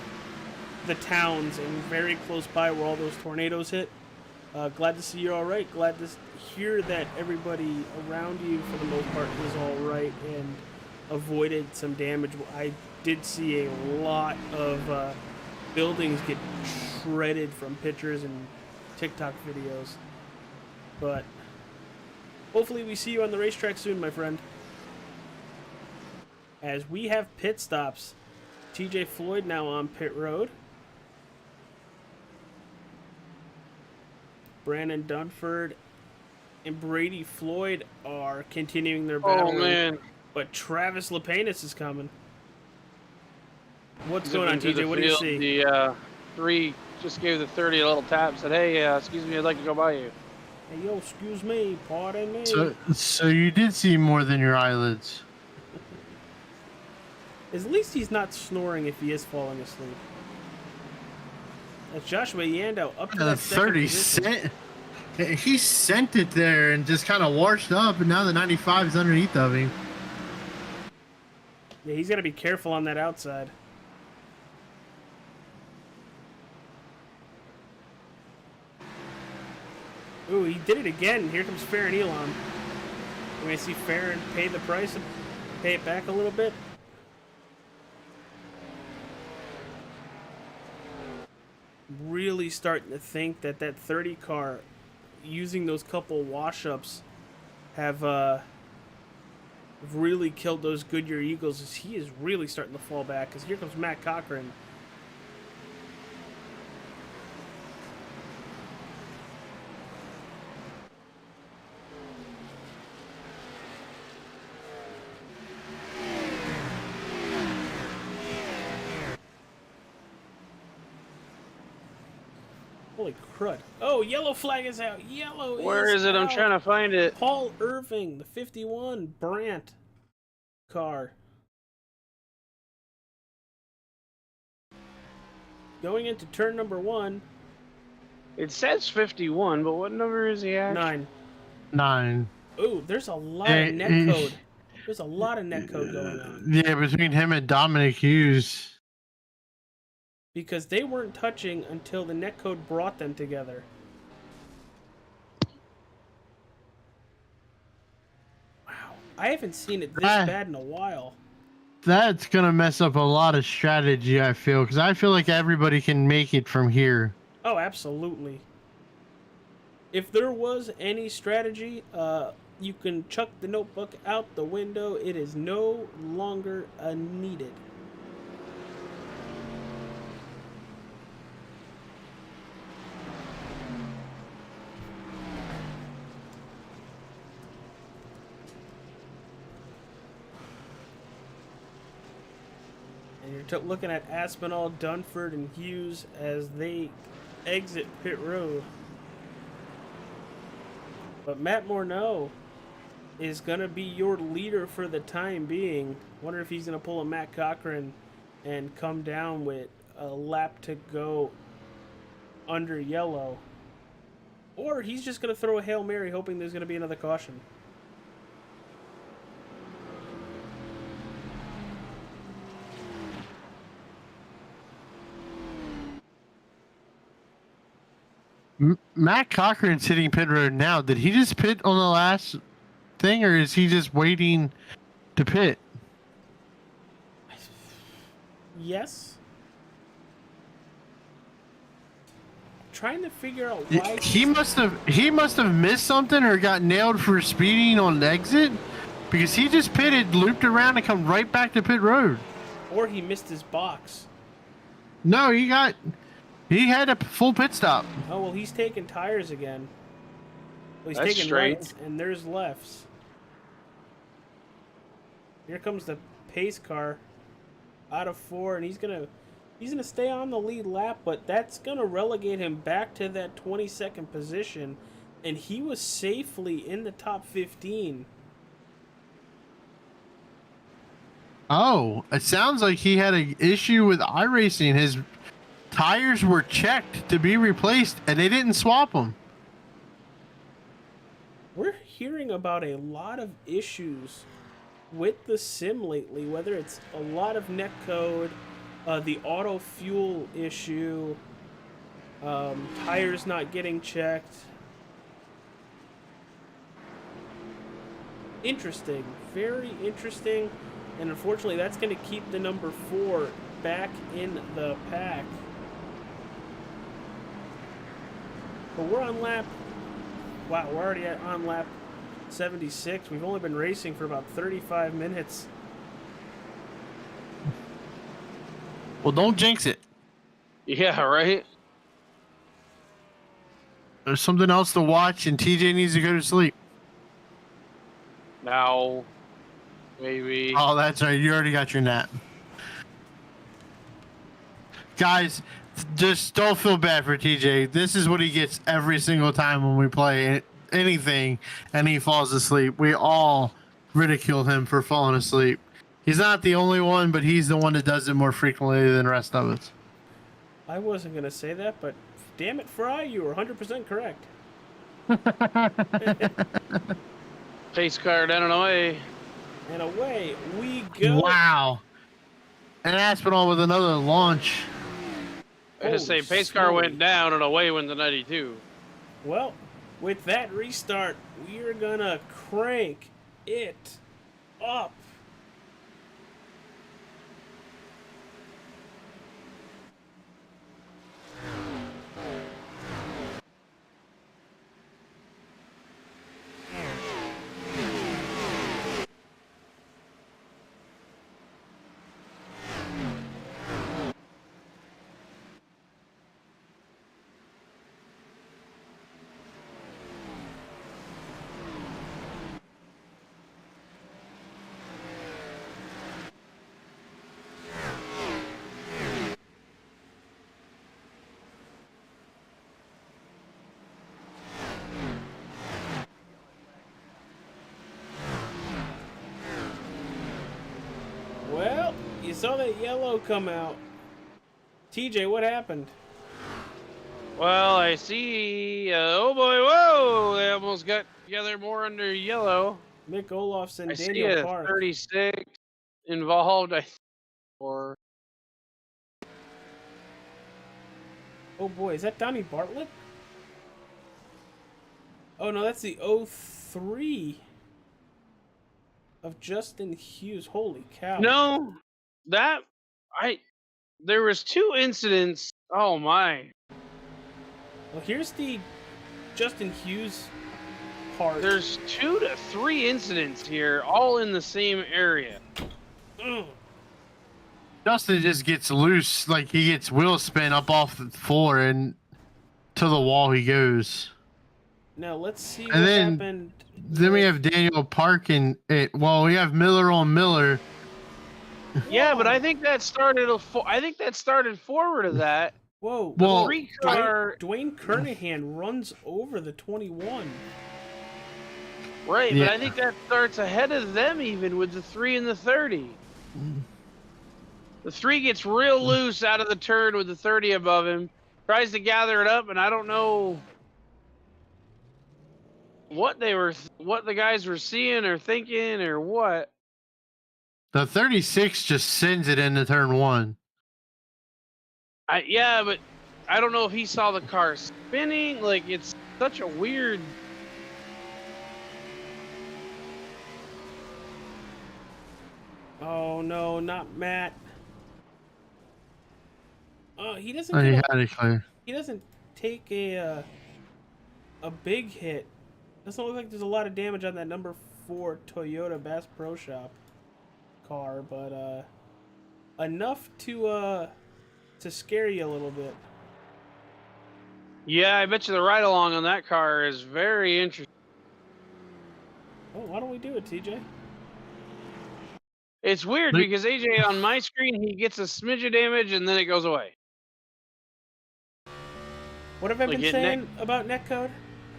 the towns and very close by where all those tornadoes hit. Glad to see you're all right. Glad to hear that everybody around you, for the most part, was all right and avoided some damage. I did see a lot of buildings get shredded from pictures and TikTok videos. But hopefully we see you on the racetrack soon, my friend. As we have pit stops. TJ Floyd now on pit road. Brandon Dunford and Brady Floyd are continuing their battle. Oh, man. But Travis Lepanis is coming. What's Zipping going on, through TJ? the What do you field, see? The 3 just gave the 30 a little tap. Said, hey, excuse me, I'd like to go by you. Hey, yo, excuse me, pardon me. So you did see more than your eyelids. At least he's not snoring if he is falling asleep. That's Joshua Yando up to that second 30 position. he sent it there and just kind of washed up, and now the 95 is underneath of him. Yeah, he's got to be careful on that outside. Ooh, he did it again. Here comes Farron Elon. We're going to see Farron pay the price and pay it back a little bit. Really starting to think that 30 car, using those couple wash-ups, have really killed those Goodyear Eagles, as he is really starting to fall back. Because here comes Matt Cochran. Holy crud. Oh, yellow flag is out. Yellow Where is it? I'm out. trying to find it. Paul Irving, the 51 Brandt car. Going into turn number 1. It says 51, but what number is he at? 9. 9. Ooh, there's a lot of net code. There's a lot of net code going on. Yeah, between him and Dominic Hughes. Because they weren't touching until the net code brought them together. Wow. I haven't seen it this bad in a while. That's going to mess up a lot of strategy, I feel. Because I feel like everybody can make it from here. Oh, absolutely. If there was any strategy, you can chuck the notebook out the window. It is no longer needed. And you're looking at Aspinall, Dunford, and Hughes as they exit pit road. But Matt Morneau is going to be your leader for the time being. Wonder if he's going to pull a Matt Cochran and come down with a lap to go under yellow. Or he's just going to throw a Hail Mary hoping there's going to be another caution. Matt Cochran's hitting pit road now. Did he just pit on the last thing, or is he just waiting to pit? Yes. Trying to figure out why He must have missed something or got nailed for speeding on the exit, because he just pitted, looped around, and come right back to pit road. or he missed his box. No, he had a full pit stop. Oh well, he's taking tires again. Well, he's That's taking strange. rights, and there's lefts. Here comes the pace car, out of 4, and he's gonna stay on the lead lap, but that's gonna relegate him back to that 22nd position, and he was safely in the top 15. Oh, it sounds like he had an issue with iRacing. His tires were checked to be replaced, and they didn't swap them. We're hearing about a lot of issues with the sim lately, whether it's a lot of netcode, the auto fuel issue, tires not getting checked. Interesting, very interesting, and unfortunately that's going to keep the number 4 back in the pack. But we're on lap, wow, we're already on lap 76. We've only been racing for about 35 minutes. Well, don't jinx it. Yeah, right? There's something else to watch, and TJ needs to go to sleep. Now, maybe. Oh, that's right. You already got your nap. Guys, just don't feel bad for TJ. This is what he gets every single time when we play anything and he falls asleep. We all ridicule him for falling asleep. He's not the only one, but he's the one that does it more frequently than the rest of us. I wasn't going to say that, but damn it, Fry, you were 100% correct. Pace car down and away. And away we go. Wow. And Aspinall with another launch. I just say pace car smoke. went down and away went the 92. Well, with that restart, we are going to crank it up. Well, you saw that yellow come out. TJ, what happened? Well, I see. Oh boy, whoa! They almost got together more under yellow. Mick Olofsson, I see Daniel a Park. 36 involved. I think, or Oh boy, is that Donnie Bartlett? Oh no, that's the 03 of Justin Hughes. Holy cow. no, that there was 2 incidents. Oh my! Well, here's the Justin Hughes part. There's 2 to 3 incidents here, all in the same area. Ugh. Justin just gets loose, like he gets wheel spin up off the floor and to the wall he goes. Now let's see And what then- happened. Then we have Daniel Park and it. Well, we have Miller on Miller. Yeah, but I think that started. I think that started forward of that. Whoa. Well, whoa. 3 car. Dwayne Kernahan runs over the 21. Right, Yeah. but I think that starts ahead of them even with the 3 and the 30. The 3 gets real loose out of the turn with the 30 above him, tries to gather it up, and I don't know what the guys were seeing or thinking or what. The 36 just sends it into turn 1. Yeah, but I don't know if he saw the car spinning. Like, it's such a weird. Oh no, not Matt. He doesn't. Oh, you Get had it clear. he doesn't take a big hit. Doesn't look like there's a lot of damage on that number 4 Toyota Bass Pro Shop car, but enough to scare you a little bit. Yeah, I bet you the ride along on that car is very interesting. Oh, why don't we do it, TJ? It's weird because AJ on my screen he gets a smidge of damage and then it goes away. What have I Like been saying about netcode?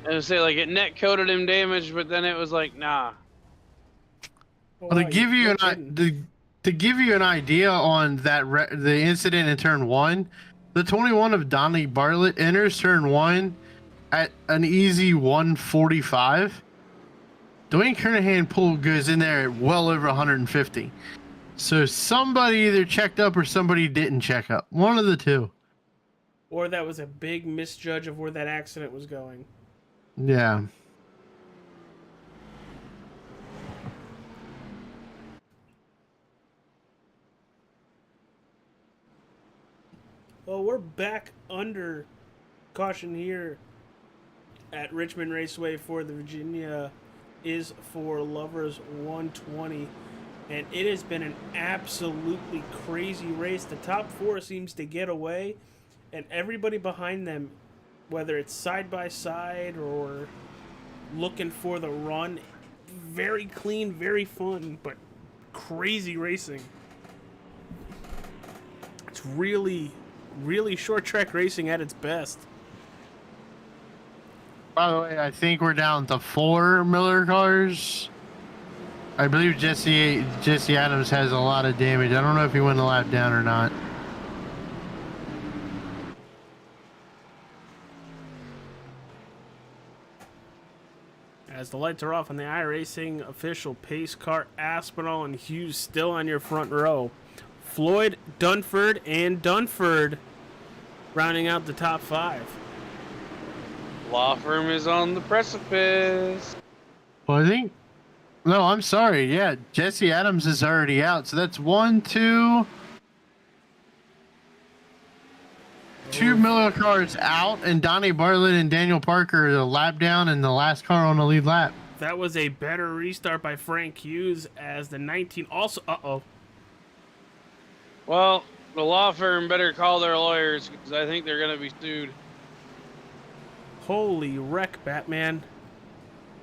I would say like it net coded him damage, but then it was like nah. Oh, Well, wow, you're kidding. to give you an idea on that the incident in turn 1, the 21 of Donnie Bartlett enters turn 1 at an easy 145. Dwayne Kernahan goes in there at well over 150. So somebody either checked up or somebody didn't check up. One of the two. Or that was a big misjudge of where that accident was going. Yeah. Well, we're back under caution here at Richmond Raceway for the Virginia is for Lovers 120. And it has been an absolutely crazy race. The top 4 seems to get away, and everybody behind them, whether it's side by side or looking for the run, very clean, very fun, but crazy racing. It's really short track racing at its best. By the way, I think we're down to 4 Miller cars. I believe Jesse Adams has a lot of damage. I don't know if he went a lap down or not. As the lights are off on the iRacing official pace car, Aspinall and Hughes still on your front row. Floyd, Dunford, and Dunford rounding out the top 5. Law firm is on the precipice. Well, I think... No, I'm sorry. Yeah, Jesse Adams is already out. So that's 1, 2... 2 Miller cars out, and Donnie Bartlett and Daniel Parker are the lap down and the last car on the lead lap. That was a better restart by Frank Hughes as the 19 also... Uh-oh. Well, the law firm better call their lawyers because I think they're going to be sued. Holy wreck, Batman.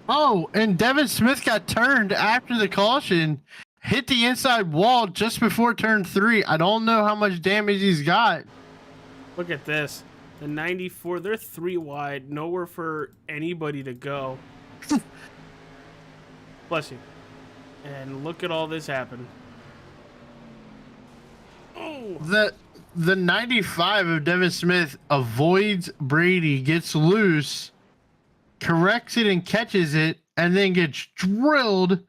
Oh, and Devin Smith got turned after the caution, hit the inside wall just before turn 3. I don't know how much damage he's got. Look at this. The 94, they're 3 wide. Nowhere for anybody to go. Bless you. And look at all this happen. Oh. The 95 of Devin Smith avoids Brady, gets loose, corrects it and catches it, and then gets drilled.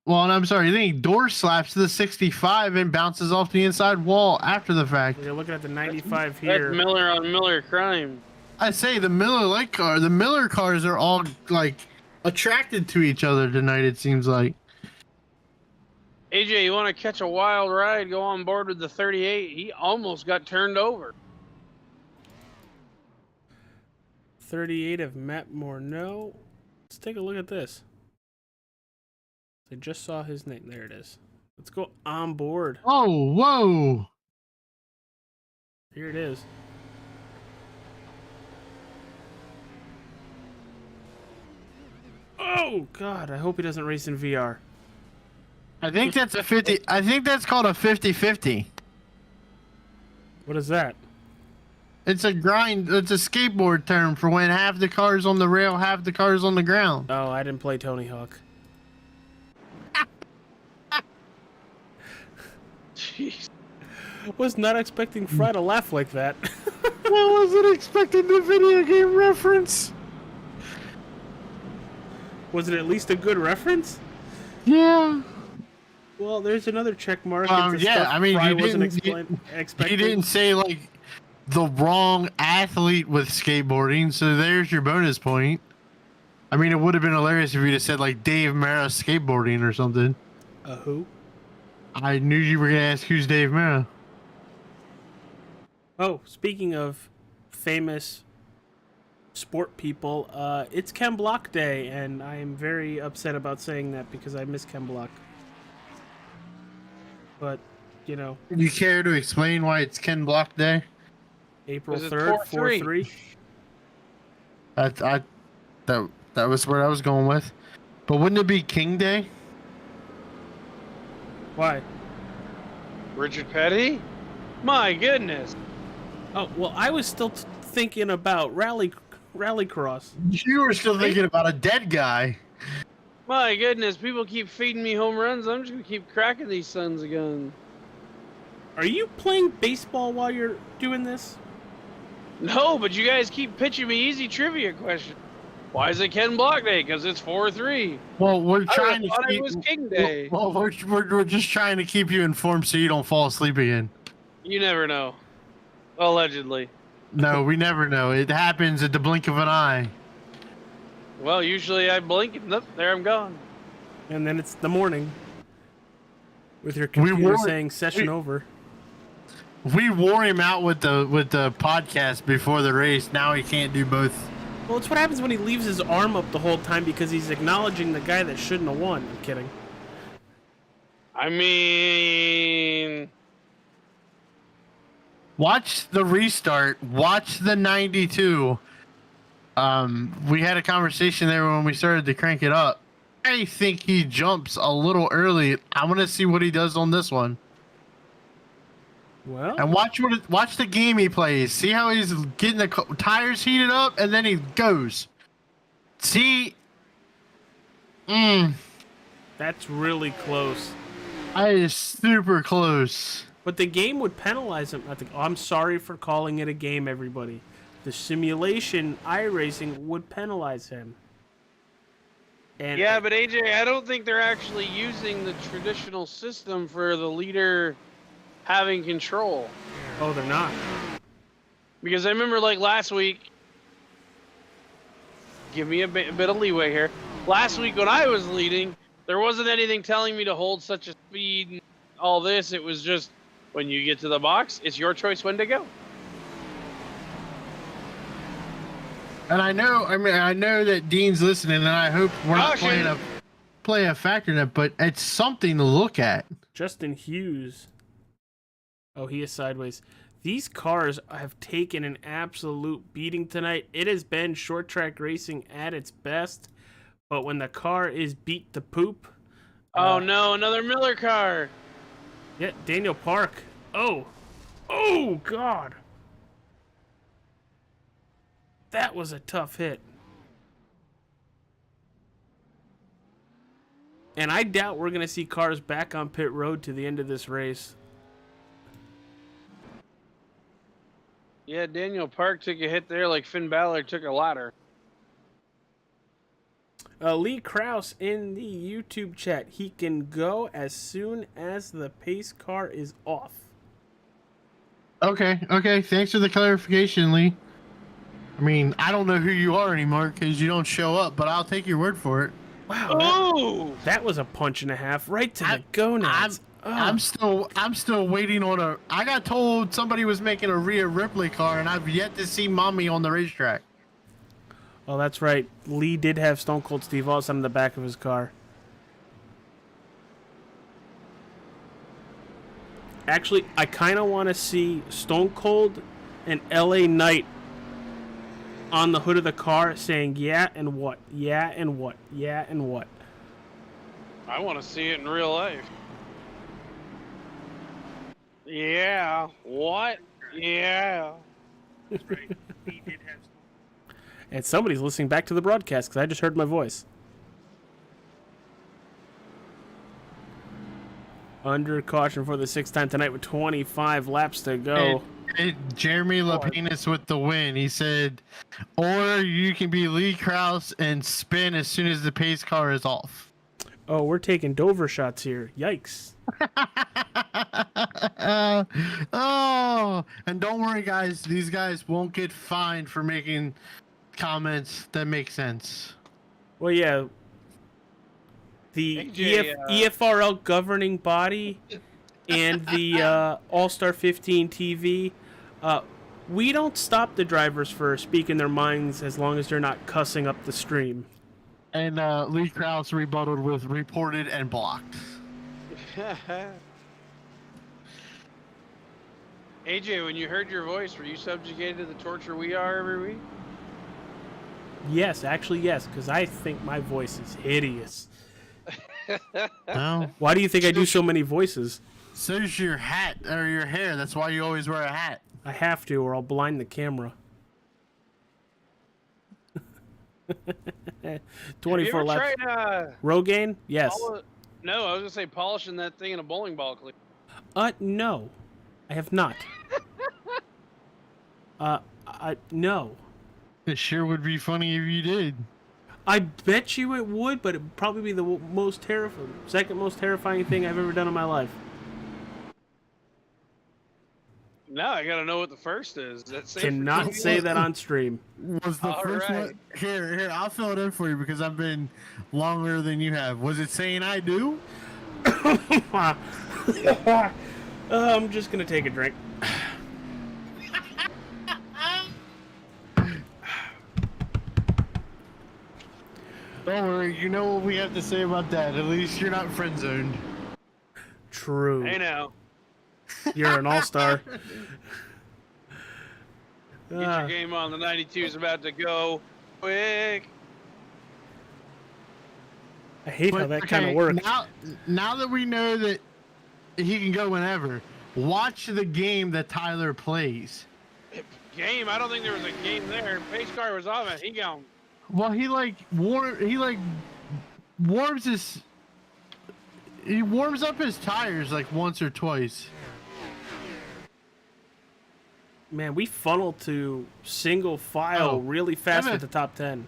Well, and I'm sorry, then he door slaps to the 65 and bounces off the inside wall after the fact. You're looking at the 95 here. That's Miller on Miller crime. I say the Miller cars are all like attracted to each other tonight, it seems like. AJ, you want to catch a wild ride? Go on board with the 38. He almost got turned over. 38 of Matt Morneau. Let's take a look at this. I just saw his name. There it is. Let's go on board. Oh, whoa. Here it is. Oh, God. I hope he doesn't race in VR. I think that's a 50. I think that's called a 50-50. What is that? It's a grind. It's a skateboard term for when half the car's on the rail, half the car's on the ground. Oh, I didn't play Tony Hawk. Jeez. Was not expecting Fry to laugh like that. I wasn't expecting the video game reference. Was it at least a good reference? Yeah. Well, there's another check mark. Yeah, I mean, Fry you wasn't didn't. expecting. You didn't say like the wrong athlete with skateboarding, so there's your bonus point. I mean, it would have been hilarious if you just said like Dave Mara skateboarding or something. Who? I knew you were gonna ask who's Dave Mara. Oh, speaking of famous sport people, it's Ken Block Day, and I am very upset about saying that because I miss Ken Block. But, you know, You care to explain why it's Ken Block Day? April 'Cause it's 3rd, 4-3. 4-3. That was where I was going with. But wouldn't it be King Day? Why? Richard Petty? My goodness. Oh, well, I was still thinking about Rallycross. You were still thinking about a dead guy. My goodness. People keep feeding me home runs. I'm just going to keep cracking these sons of guns. Are you playing baseball while you're doing this? No, but you guys keep pitching me easy trivia questions. Why is it Ken Block Day? Because it's 4-3. Well, we're I trying to thought keep. it was King Day. Well, we're just trying to keep you informed so you don't fall asleep again. You never know. Allegedly. No, we never know. It happens at the blink of an eye. Well, usually I blink and nope, there I'm gone. And then it's the morning with your computer saying session over. We wore him out with the podcast before the race. Now he can't do both. Well, it's what happens when he leaves his arm up the whole time because he's acknowledging the guy that shouldn't have won. I'm kidding. I mean, Watch the restart. Watch the 92. We had a conversation there when we started to crank it up. I think he jumps a little early. I want to see what he does on this one. Well, And watch the game he plays. See how he's getting the tires heated up, and then he goes. See, that's really close. I is super close. But the game would penalize him. I'm sorry for calling it a game, everybody. The simulation iRacing would penalize him. And yeah, but AJ, I don't think they're actually using the traditional system for the leader having control. Oh, they're not. Because I remember, like, last week, give me a bit of leeway here. Last week when I was leading, there wasn't anything telling me to hold such a speed and all this. It was just, when you get to the box, it's your choice when to go. And I know that Dean's listening, and I hope we're not playing a factor in it, but it's something to look at. Justin Hughes. Oh, he is sideways. These cars have taken an absolute beating tonight. It has been short track racing at its best, but when the car is beat to poop. Oh no, another Miller car. Yeah, Daniel Park. Oh, God. That was a tough hit. And I doubt we're going to see cars back on pit road to the end of this race. Yeah, Daniel Park took a hit there like Finn Balor took a ladder. Lee Krause in the YouTube chat. He can go as soon as the pace car is off. Okay. Thanks for the clarification, Lee. I mean, I don't know who you are anymore because you don't show up, but I'll take your word for it. Wow, that was a punch and a half right to the gonads. I'm still waiting on I got told somebody was making a Rhea Ripley car, and I've yet to see Mommy on the racetrack. Oh, that's right. Lee did have Stone Cold Steve Austin in the back of his car. Actually, I kind of want to see Stone Cold and LA Knight on the hood of the car saying, yeah, and what? Yeah, and what? Yeah, and what? I want to see it in real life. Yeah. What? Yeah. And somebody's listening back to the broadcast because I just heard my voice. Under caution for the sixth time tonight with 25 laps to go. Jeremy Lapinus with the win. He said, or you can be Lee Krause and spin as soon as the pace car is off. Oh, we're taking Dover shots here. Yikes. Oh, and don't worry, guys. These guys won't get fined for making comments that make sense. Well, yeah. The EFRL governing body and the All-Star 15 TV We don't stop the drivers for speaking their minds as long as they're not cussing up the stream. And Lee Krause rebutted with reported and blocked. AJ, when you heard your voice, were you subjugated to the torture we are every week? Yes, actually, yes, because I think my voice is hideous. No. Why do you think I do so many voices? So's your hat or your hair. That's why you always wear a hat. I have to, or I'll blind the camera. 24 Have you laps. ever tried, Rogaine? Yes. No, I was gonna say polishing that thing in a bowling ball clean. No, I have not. No. It sure would be funny if you did. I bet you it would, but it'd probably be the second most terrifying thing I've ever done in my life. Now I gotta know what the first is. That's safe Cannot for say that on stream. Was the first right. one here? I'll fill it in for you because I've been longer than you have. Was it saying I do? I'm just gonna take a drink. Don't worry, you know what we have to say about that. At least you're not friend zoned. True. Hey now, You're an all-star. get your game on. The 92 is about to go quick. I hate how that kind of works. Now that we know that he can go whenever, watch the game that Tyler plays. Game? I don't think there was a game there. Pace car was off it. He gone. Well, he warms up his tires like once or twice. Man, we funnel to single file really fast with the top 10.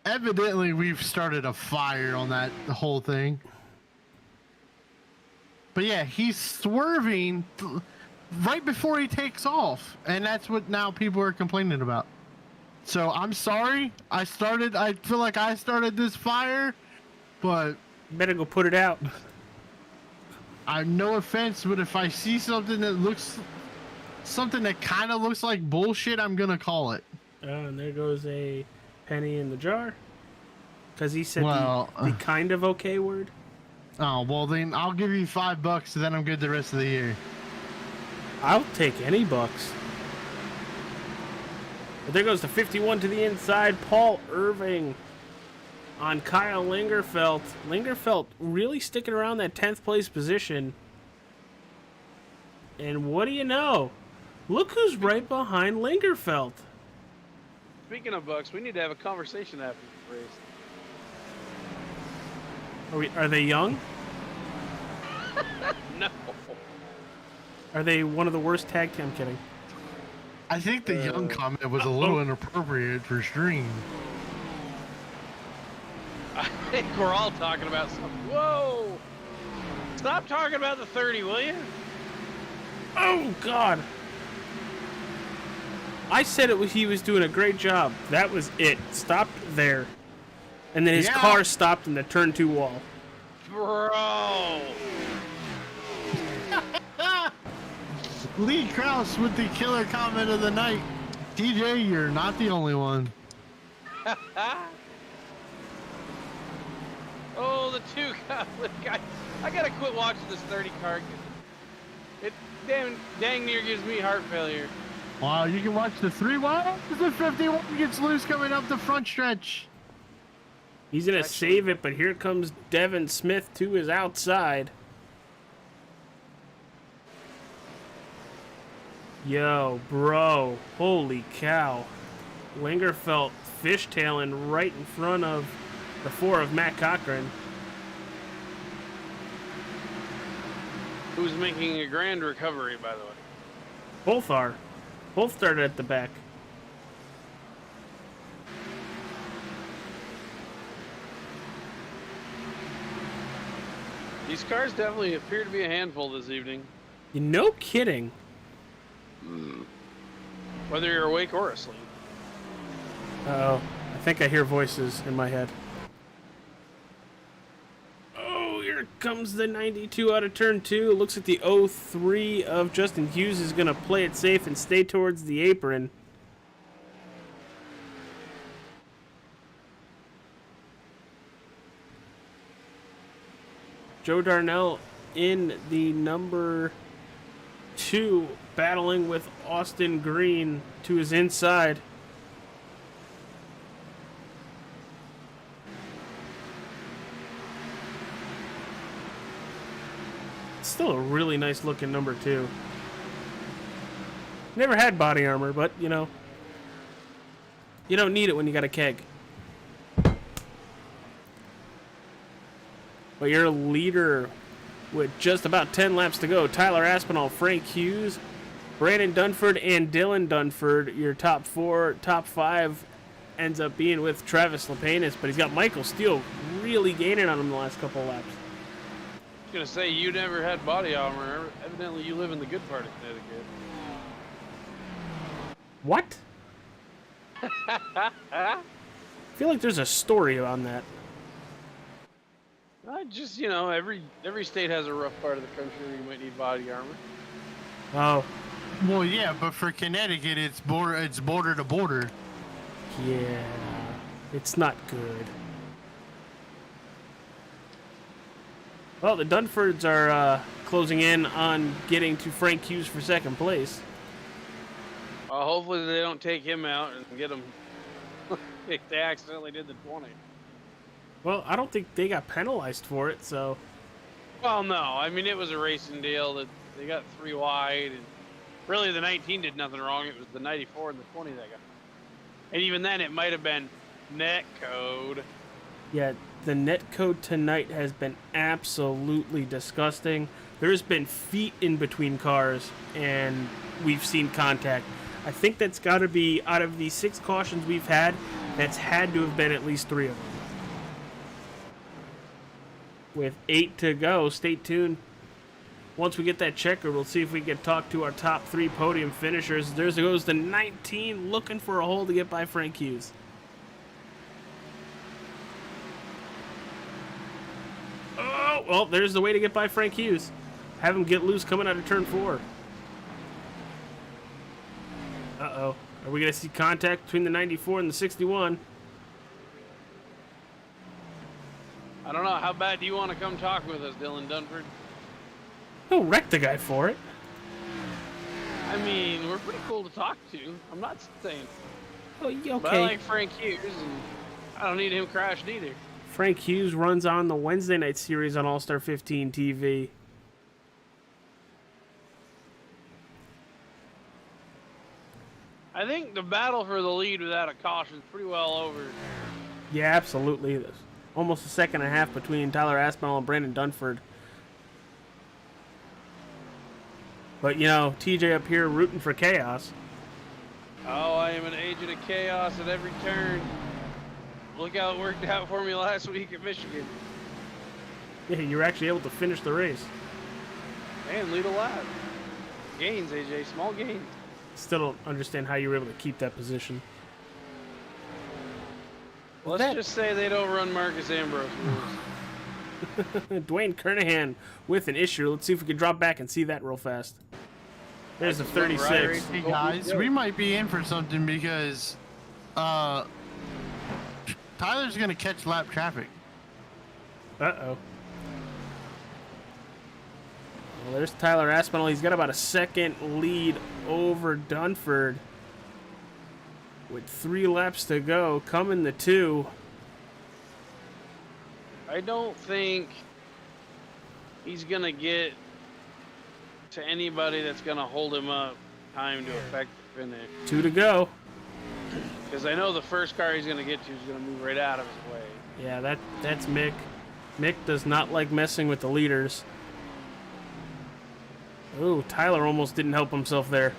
Evidently, we've started a fire on that whole thing. But yeah, he's swerving right before he takes off, and that's what now people are complaining about. So I'm sorry. I feel like I started this fire, but You better go put it out. I'm no offense, but if I see something that kind of looks like bullshit, I'm gonna call it. And there goes a penny in the jar. Because he said Well, the kind of okay word. Oh well, then I'll give you $5, and then I'm good the rest of the year. I'll take any bucks. But there goes the 51 to the inside. Paul Irving on Kyle Lingerfelt. Lingerfelt really sticking around that 10th place position. And what do you know? Look who's right behind Lingerfelt. Speaking of bucks, we need to have a conversation after the race. Are they young? No. Are they one of the worst tag team? I'm kidding. I think the young comment was a little inappropriate for stream. I think we're all talking about something. Whoa! Stop talking about the 30, will you? Oh, God. I said he was doing a great job. That was it. Stopped there. And then his car stopped in the turn 2 wall. Bro! Lee Krause with the killer comment of the night. TJ, you're not the only one. Oh, the 2 guys. I gotta quit watching this 30 car. It dang near gives me heart failure. Wow, you can watch the 3 wild. The 51 gets loose coming up the front stretch. He's going to save it, but here comes Devin Smith to his outside. Yo, bro. Holy cow. Lingerfelt fishtailing right in front of the 4 of Matt Cochran. Who's making a grand recovery, by the way? Both are. Both started at the back. These cars definitely appear to be a handful this evening. No kidding. Whether you're awake or asleep. Uh-oh. I think I hear voices in my head. Oh, here comes the 92 out of turn 2. It looks like the 03 of Justin Hughes is going to play it safe and stay towards the apron. Joe Darnell in the number 2, battling with Austin Green to his inside. Still a really nice looking number 2. Never had body armor, but you know, you don't need it when you got a keg. But your leader with just about 10 laps to go, Tyler Aspinall, Frank Hughes, Brandon Dunford, and Dylan Dunford. Your top 4, top 5 ends up being with Travis Lapanis, but he's got Michael Steele really gaining on him the last couple of laps. I was gonna say, you never had body armor. Evidently, you live in the good part of Connecticut. What? I feel like there's a story on that. Just, you know, every state has a rough part of the country where you might need body armor. Oh, Well, yeah, but for Connecticut, it's border to border. yeah. It's not good. Well, the Dunfords are closing in on getting to Frank Hughes for second place. Hopefully they don't take him out and get him. If they accidentally did the 20. Well, I don't think they got penalized for it, so... Well, no. I mean, it was a racing deal that they got 3 wide, and really the 19 did nothing wrong. It was the 94 and the 20 that got. And even then, it might have been net code. Yeah, the net code tonight has been absolutely disgusting. There's been feet in between cars, and we've seen contact. I think that's got to be, out of the 6 cautions we've had, that's had to have been at least 3 of them. With 8 to go, stay tuned. Once we get that checker, we'll see if we can talk to our top 3 podium finishers. There goes the 19, looking for a hole to get by Frank Hughes. Oh, well, there's the way to get by Frank Hughes. Have him get loose coming out of turn 4. Uh-oh. Are we going to see contact between the 94 and the 61? I don't know. How bad do you want to come talk with us, Dylan Dunford? Don't wreck the guy for it. I mean, we're pretty cool to talk to. I'm not saying. Oh, okay. But I like Frank Hughes, and I don't need him crashed either. Frank Hughes runs on the Wednesday night series on All-Star 15 TV. I think the battle for the lead without a caution is pretty well over. Yeah, absolutely. There's almost a second and a half between Tyler Aspinall and Brandon Dunford. But, you know, TJ up here rooting for chaos. Oh, I am an agent of chaos at every turn. Look how it worked out for me last week at Michigan. Yeah, you were actually able to finish the race. And lead a lap. Gains, AJ. Small gains. Still don't understand how you were able to keep that position. Let's just say they don't run Marcus Ambrose rules. Dwayne Kernahan with an issue. Let's see if we can drop back and see that real fast. There's a 36. Hey guys, we might be in for something because Tyler's gonna catch lap traffic. Uh-oh. Well, there's Tyler Aspinall. He's got about a second lead over Dunford. With 3 laps to go, coming the 2. I don't think he's going to get to anybody that's going to hold him up time to affect the finish. 2 to go. Because I know the first car he's going to get to is going to move right out of his way. Yeah, that's Mick. Mick does not like messing with the leaders. Ooh, Tyler almost didn't help himself there.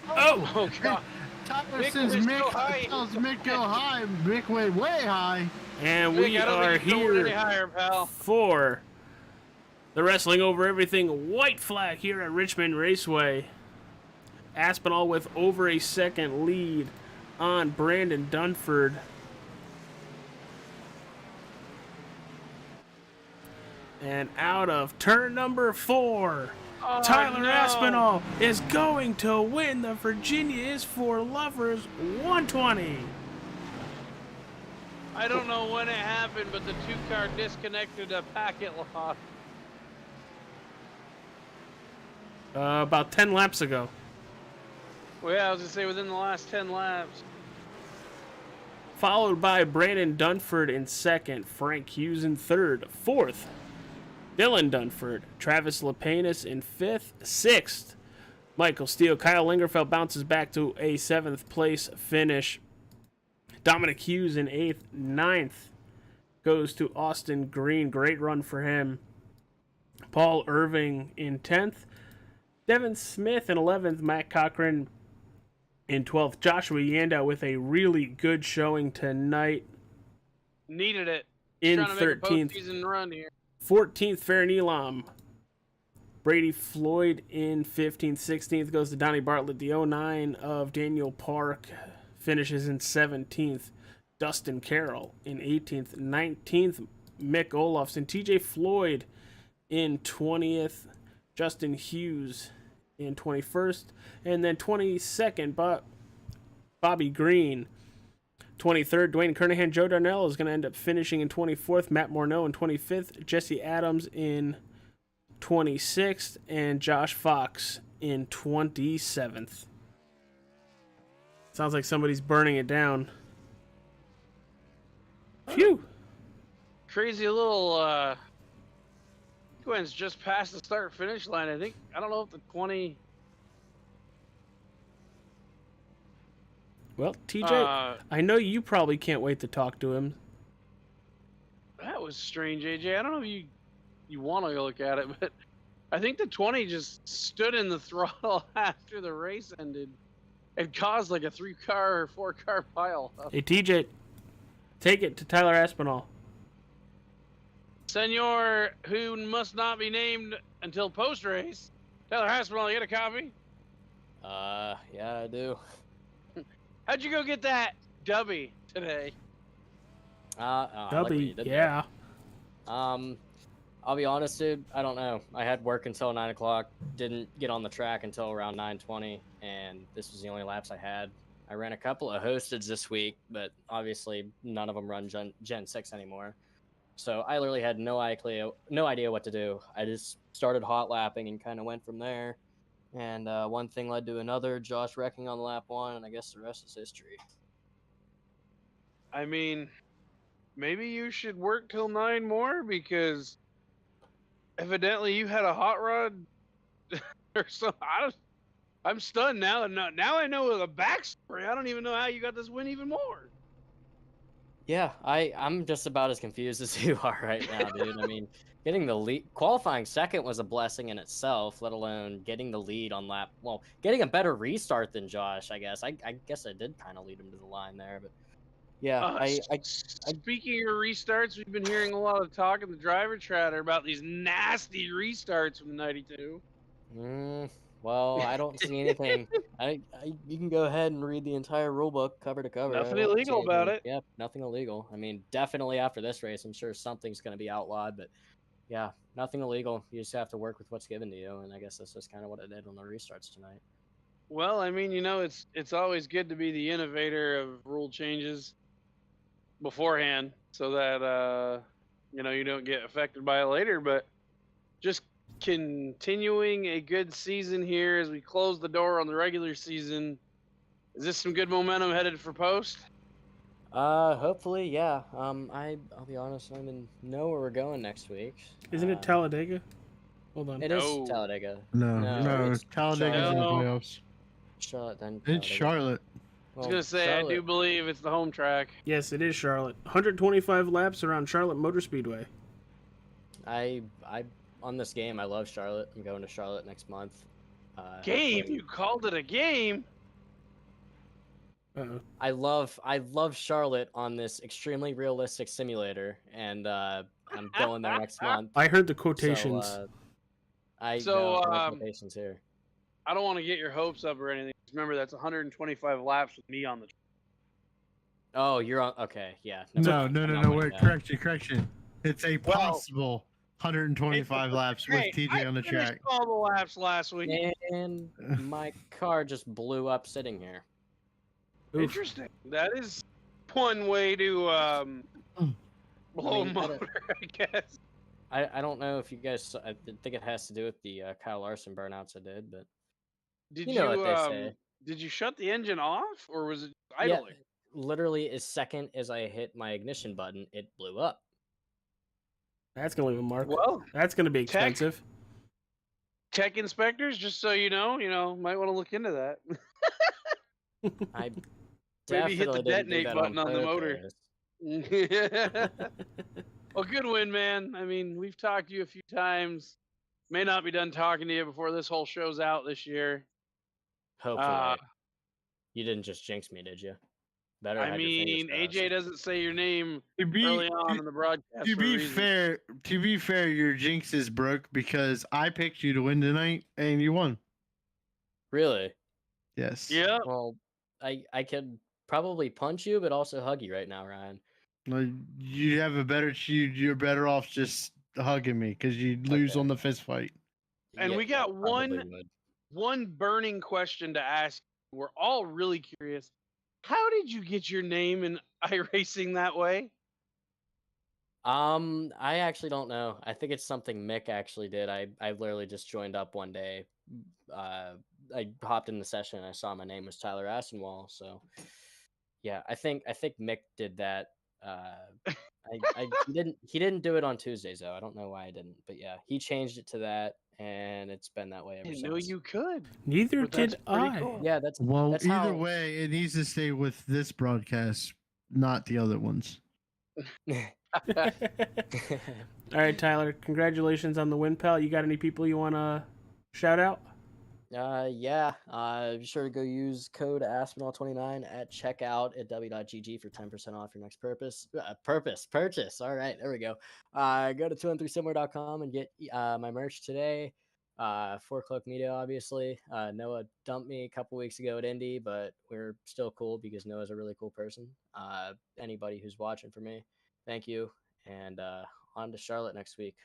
Oh! Oh, God. Tyler Mick says was Mick so high. tells Mick go high. Mick went way high. And Mick, we I don't are think you can go any here higher, pal. for the Wrestling Over Everything white flag here at Richmond Raceway. Aspinall with over a second lead on Brandon Dunford. And out of turn number 4, Oh, Tyler no. Aspinall is going to win the Virginia is for Lovers 120. I don't know when it happened, but the 2-car disconnected a packet lock. About 10 laps ago. Well, yeah, I was going to say within the last 10 laps. Followed by Brandon Dunford in second, Frank Hughes in third, fourth, Dylan Dunford, Travis Lepanus in fifth, sixth, Michael Steele. Kyle Lingerfeld bounces back to a 7th place finish. Dominic Hughes in 8th, 9th goes to Austin Green. Great run for him. Paul Irving in 10th. Devin Smith in 11th. Matt Cochran in 12th. Joshua Yanda with a really good showing tonight. Needed it. In Trying to make a 13th. postseason run here. 14th, Farron Elam. Brady Floyd in 15th. 16th goes to Donnie Bartlett. The 09 of Daniel Park finishes in 17th. Dustin Carroll in 18th. 19th, Mick Olofsson. TJ Floyd in 20th. Justin Hughes in 21st. And then 22nd, Bobby Green. 23rd, Dwayne Kernahan. Joe Darnell is going to end up finishing in 24th. Matt Morneau in 25th. Jesse Adams in 26th. And Josh Fox in 27th. Sounds like somebody's burning it down. Phew. Crazy little sequence just past the start-finish line. I don't know if the 20... Well, TJ, I know you probably can't wait to talk to him. That was strange, AJ. I don't know if you want to go look at it, but I think the 20 just stood in the throttle after the race ended and caused like a 3-car or 4-car pile. Hey, TJ, take it to Tyler Aspinall. Senor, who must not be named until post-race. Tyler Aspinall, you get a copy? Yeah, I do. How'd you go get that dubby today? I like what Dubby, you did yeah. there. I'll be honest, dude. I don't know. I had work until 9 o'clock. Didn't get on the track until around 9:20, and this was the only laps I had. I ran a couple of hosteds this week, but obviously none of them run Gen 6 anymore. So I literally had no idea what to do. I just started hot lapping and kind of went from there. And one thing led to another. Josh wrecking on lap 1, and I guess the rest is history. I mean, maybe you should work till 9 more because evidently you had a hot rod or something. I'm stunned now. Now I know the backstory. I don't even know how you got this win even more. Yeah, I'm just about as confused as you are right now, dude. I mean, getting the lead, qualifying second was a blessing in itself, let alone getting the lead on lap. Well, getting a better restart than Josh, I guess. I guess I did kind of lead him to the line there, but yeah. Speaking of restarts, we've been hearing a lot of talk in the driver chatter about these nasty restarts from the 92. Well, I don't see anything. You can go ahead and read the entire rule book cover to cover. Nothing illegal about it. Yep, nothing illegal. I mean, definitely after this race, I'm sure something's going to be outlawed, but yeah, nothing illegal. You just have to work with what's given to you, and I guess that's just kind of what I did on the restarts tonight. Well, I mean, it's always good to be the innovator of rule changes beforehand so that you don't get affected by it later, but just continuing a good season here as we close the door on the regular season. Is this some good momentum headed for post? Hopefully, yeah. I'll be honest, I don't even know where we're going next week. Isn't it Talladega? Hold on. It is Talladega. No, it's Talladega's in the Charlotte. playoffs. Charlotte, then It's Talladega. Charlotte. I was gonna say, I do Charlotte. believe it's the home track. Yes, it is Charlotte. 125 laps around Charlotte Motor Speedway. I on this game, I love Charlotte. I'm going to Charlotte next month. Game? hopefully- You called it a game? Uh-oh. I love Charlotte on this extremely realistic simulator, and I'm going there next month. I heard the quotations. So, So, no quotations here. I don't want to get your hopes up or anything. Remember, that's 125 laps with me on the. Oh, you're on. Okay, yeah. No, mind. I'm not winning wait, that. correction. It's a possible 125 laps with Hey, TJ on the I finished track. all the laps last week. And my car just blew up sitting here. Oof. Interesting. That is one way to blow a mean, motor, I guess. I don't know if you guys. I think it has to do with the Kyle Larson burnouts I did, but Did you know what they say. Did you shut the engine off, or was it Yeah, idling? literally, as second as I hit my ignition button, it blew up. That's gonna leave a mark. Well, That's gonna be expensive. tech inspectors, just so you know, might want to look into that. I Maybe hit the definitely didn't do detonate that button on the motor. purpose. Well, good win, man. I mean, we've talked to you a few times. May not be done talking to you before this whole show's out this year. Hopefully, you didn't just jinx me, did you? Better. I have your fingers mean, AJ crossed. doesn't say your name To be, early on in the broadcast. to for a be reason. fair, your jinx is broke because I picked you to win tonight and you won. Really? Yes. Yeah. Well, I could probably punch you, but also hug you right now, Ryan. Like, you have a better. You're better off just hugging me because you lose Okay. on the fist fight. And Yeah, we got I probably would. one burning question to ask. We're all really curious. How did you get your name in iRacing that way? I actually don't know. I think it's something Mick actually did. I literally just joined up one day. I hopped in the session and I saw my name was Tyler Asenwall. So yeah, I think Mick did that. He didn't do it on Tuesdays though. I don't know why I didn't, but yeah, he changed it to that, and it's been that way I ever didn't since. know you could. Neither But that's did pretty I. cool. Yeah, that's Well, that's either how... way, it needs to stay with this broadcast, not the other ones. All right, Tyler. Congratulations on the win, pal. You got any people you want to shout out? Yeah. Be sure to go use code Aspinall29 at checkout at w.gg for 10% off your next purchase. All right, there we go. Go to 213somewhere.com and get my merch today. 4 O'Clock Media, obviously. Noah dumped me a couple weeks ago at Indy, but we're still cool because Noah's a really cool person. Anybody who's watching for me, thank you. And on to Charlotte next week.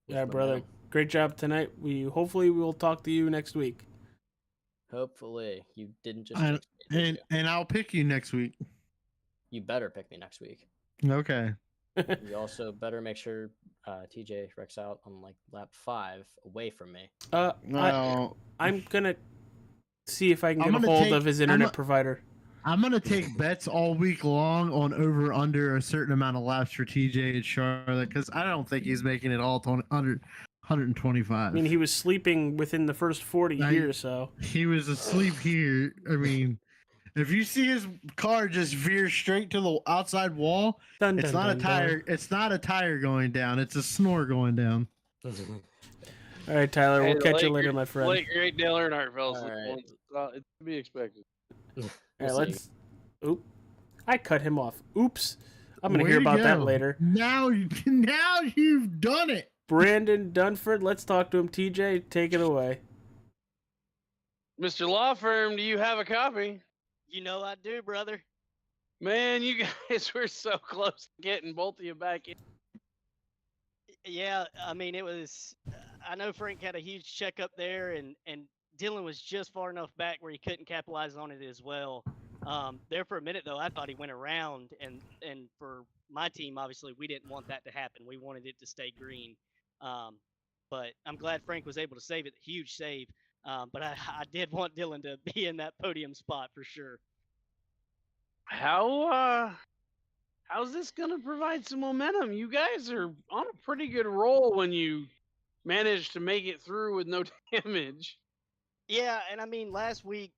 Yeah, brother. Great job tonight. Hopefully we'll talk to you next week. Hopefully. You didn't just jinx me, did you? And I'll pick you next week. You better pick me next week. Okay. You also better make sure TJ wrecks out on like lap 5 away from me. Well, I'm gonna see if I can I'm get a gonna hold take- of his internet provider. I'm gonna take bets all week long on over under a certain amount of laps for TJ and Charlotte because I don't think he's making it all 125. I mean, he was sleeping within the first 40 here, so. He was asleep here. I mean, if you see his car just veer straight to the outside wall, it's not a tire. It's not a tire going down. It's a snore going down. All right, Tyler. We'll catch you later, my friend. Late great Dale Earnhardt, fellas. All right. It's to be expected. All right, let's. Oop. I cut him off. Oops. I'm going to hear about that later. Now you've done it. Brandon Dunford, let's talk to him. TJ, take it away. Mr. Law Firm, do you have a copy? You know I do, brother. Man, you guys were so close to getting both of you back in. Yeah, I mean, it was. I know Frank had a huge checkup there, and Dylan was just far enough back where he couldn't capitalize on it as well. There for a minute though, I thought he went around, and for my team, obviously, we didn't want that to happen. We wanted it to stay green. But I'm glad Frank was able to save it. Huge save. But I did want Dylan to be in that podium spot for sure. How's this gonna provide some momentum? You guys are on a pretty good roll when you manage to make it through with no damage. Yeah, and I mean, last week,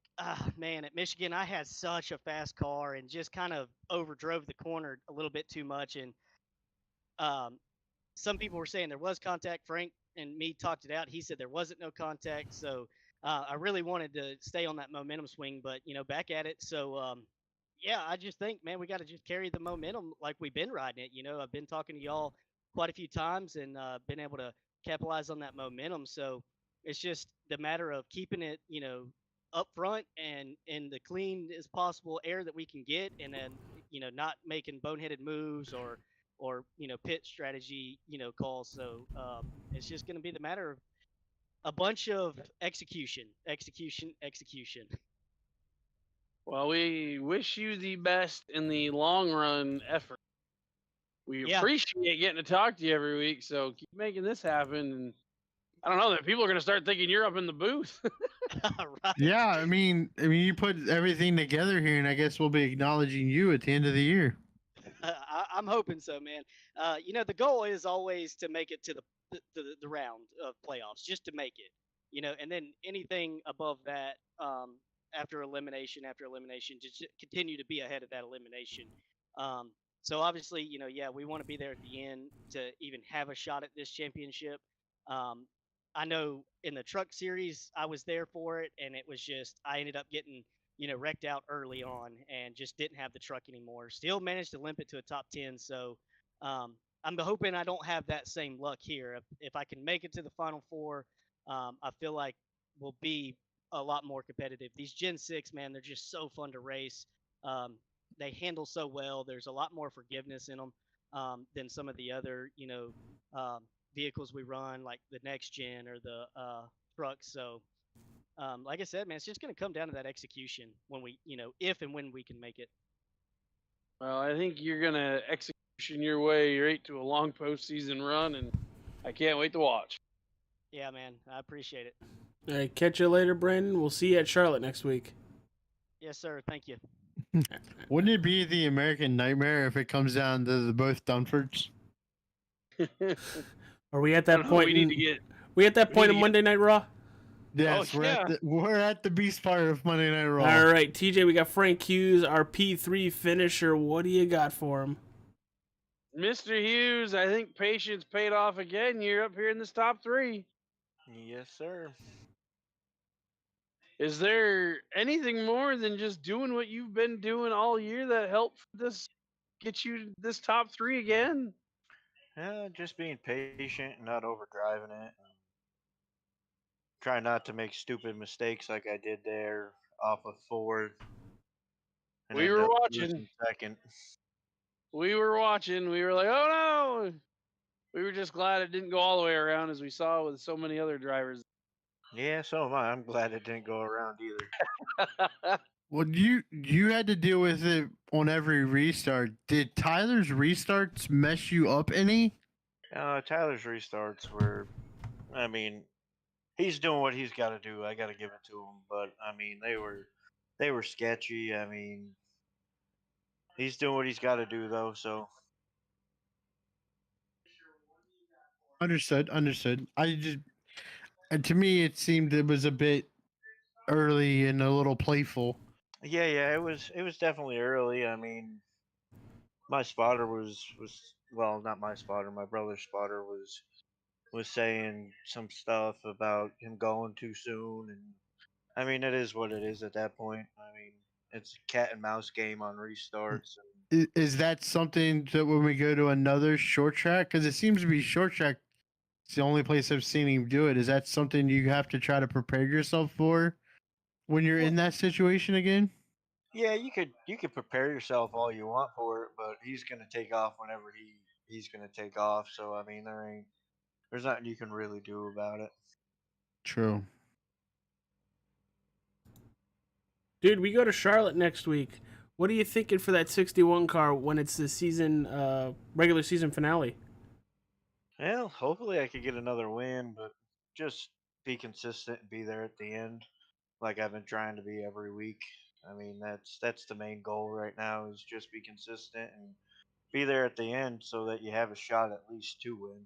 man, at Michigan, I had such a fast car and just kind of overdrove the corner a little bit too much. And some people were saying there was contact. Frank and me talked it out. He said there wasn't no contact. So I really wanted to stay on that momentum swing, but, back at it. So, yeah, I just think, man, we got to just carry the momentum like we've been riding it. I've been talking to y'all quite a few times and been able to capitalize on that momentum. So it's just the matter of keeping it, up front and in the clean as possible air that we can get, and then, not making boneheaded moves or or pit strategy calls. So it's just going to be the matter of a bunch of execution, execution, execution. Well, we wish you the best in the long run effort. We Yeah. appreciate getting to talk to you every week, so keep making this happen. And I don't know, that people are going to start thinking you're up in the booth. Right. Yeah, I mean, you put everything together here, and I guess we'll be acknowledging you at the end of the year. I'm hoping so, man. The goal is always to make it to the round of playoffs, just to make it. And then anything above that, after elimination, just continue to be ahead of that elimination. So obviously, yeah, we want to be there at the end to even have a shot at this championship. I know in the truck series, I was there for it, and it was just I ended up getting wrecked out early on and just didn't have the truck anymore. Still managed to limp it to a top 10. So I'm hoping I don't have that same luck here. If I can make it to the final four, I feel like we'll be a lot more competitive. These Gen 6, man, they're just so fun to race. They handle so well. There's a lot more forgiveness in them than some of the other, vehicles we run, like the next gen or the trucks. So like I said, man, it's just going to come down to that execution when we, if and when we can make it. Well, I think you're going to execution your way right to a long postseason run, and I can't wait to watch. Yeah, man, I appreciate it. All right, catch you later, Brandon. We'll see you at Charlotte next week. Yes, sir. Thank you. Wouldn't it be the American nightmare if it comes down to the both Dunfords? Are we at that point? We at that point of to Monday Night Raw? Yes, we're at the beast part of Monday Night Raw. All right, TJ, we got Frank Hughes, our P3 finisher. What do you got for him? Mr. Hughes, I think patience paid off again. You're up here in this top 3. Yes, sir. Is there anything more than just doing what you've been doing all year that helped this get you this top 3 again? Just being patient and not overdriving it. Try not to make stupid mistakes like I did there off of 4th. We were watching. 2nd. We were watching. We were like, oh no! We were just glad it didn't go all the way around, as we saw with so many other drivers. Yeah, so am I. I'm glad it didn't go around either. Well, you had to deal with it on every restart. Did Tyler's restarts mess you up any? Tyler's restarts were, I mean, he's doing what he's got to do. I got to give it to him, but I mean, they were sketchy. I mean, he's doing what he's got to do though. So Understood. And to me, it seemed it was a bit early and a little playful. yeah, it was definitely early. I mean, my spotter was well, not my spotter. My brother's spotter was saying some stuff about him going too soon, and I mean, it is what it is at that point. I mean, it's a cat and mouse game on restarts. Is that something that when we go to another short track, because it seems to be short track, it's the only place I've seen him do it. Is that something you have to try to prepare yourself for when you're in that situation again? Yeah, you could prepare yourself all you want for it, but he's gonna take off whenever he's gonna take off. So I mean, there's nothing you can really do about it. True. Dude, we go to Charlotte next week. What are you thinking for that 61 car when it's the season regular season finale? Well, hopefully I could get another win, but just be consistent and be there at the end, like I've been trying to be every week. I mean, that's the main goal right now is just be consistent and be there at the end so that you have a shot at least to win.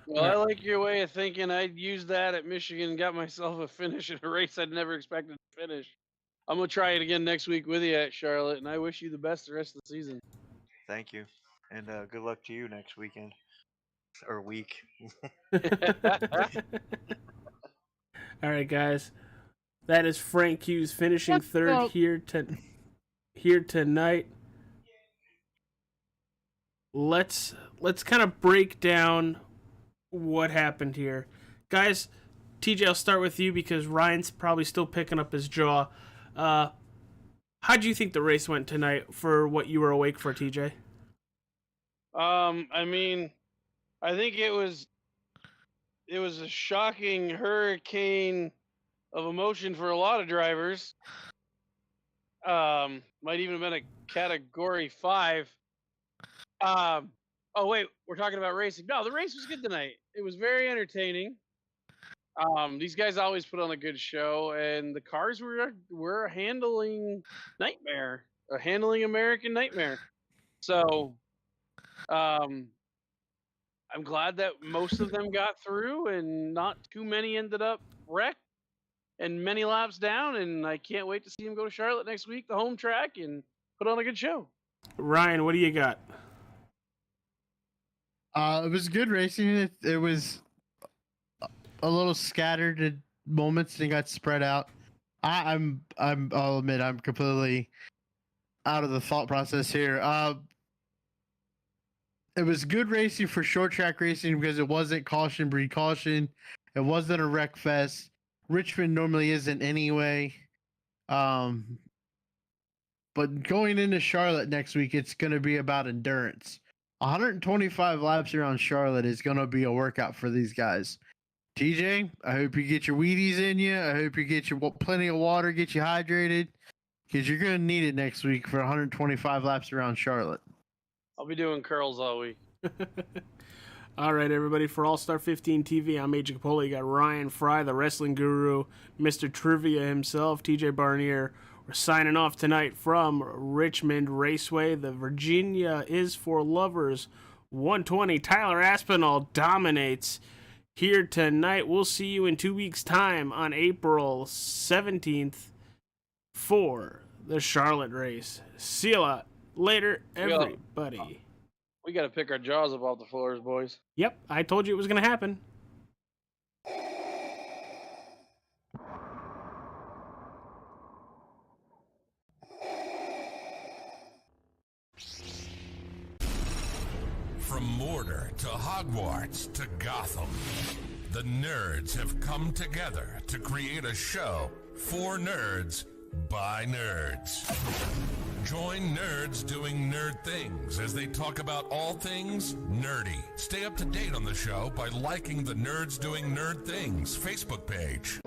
Well, I like your way of thinking. I'd used that at Michigan and got myself a finish in a race I'd never expected to finish. I'm going to try it again next week with you at Charlotte, and I wish you the best the rest of the season. Thank you. And good luck to you next weekend. Or week. All right, guys. That is Frank Hughes finishing third here tonight. Let's kind of break down what happened here. Guys, TJ, I'll start with you because Ryan's probably still picking up his jaw. How How do you think the race went tonight for what you were awake for, TJ? I mean, I think it was a shocking hurricane of emotion for a lot of drivers. Might even have been a category 5. Oh wait, we're talking about racing. No, the race was good tonight. It was very entertaining. These guys always put on a good show, and the cars were handling American nightmare. So, I'm glad that most of them got through, and not too many ended up wrecked and many laps down. And I can't wait to see them go to Charlotte next week, the home track, and put on a good show. Ryan, what do you got? It was good racing. It was a little scattered at moments and got spread out. I'll admit I'm completely out of the thought process here. It was good racing for short track racing because it wasn't caution breed caution. It wasn't a wreck fest. Richmond normally isn't anyway. But going into Charlotte next week, it's going to be about endurance. 125 laps around Charlotte is going to be a workout for these guys. TJ, I hope you get your Wheaties in you. I hope you get your plenty of water, get you hydrated, because you're going to need it next week for 125 laps around Charlotte. I'll be doing curls all week. All right, everybody. For All Star 15 TV, I'm Major Capola. You got Ryan Fry, the wrestling guru, Mr. Trivia himself, TJ Barnier. We're signing off tonight from Richmond Raceway. The Virginia is for Lovers 120. Tyler Aspinall dominates here tonight. We'll see you in 2 weeks' time on April 17th for the Charlotte race. See you later, everybody. We got to pick our jaws up off the floors, boys. Yep, I told you it was going to happen. From Mortar to Hogwarts to Gotham, the nerds have come together to create a show for nerds by nerds. Join nerds doing nerd things as they talk about all things nerdy. Stay up to date on the show by liking the Nerds Doing Nerd Things Facebook page.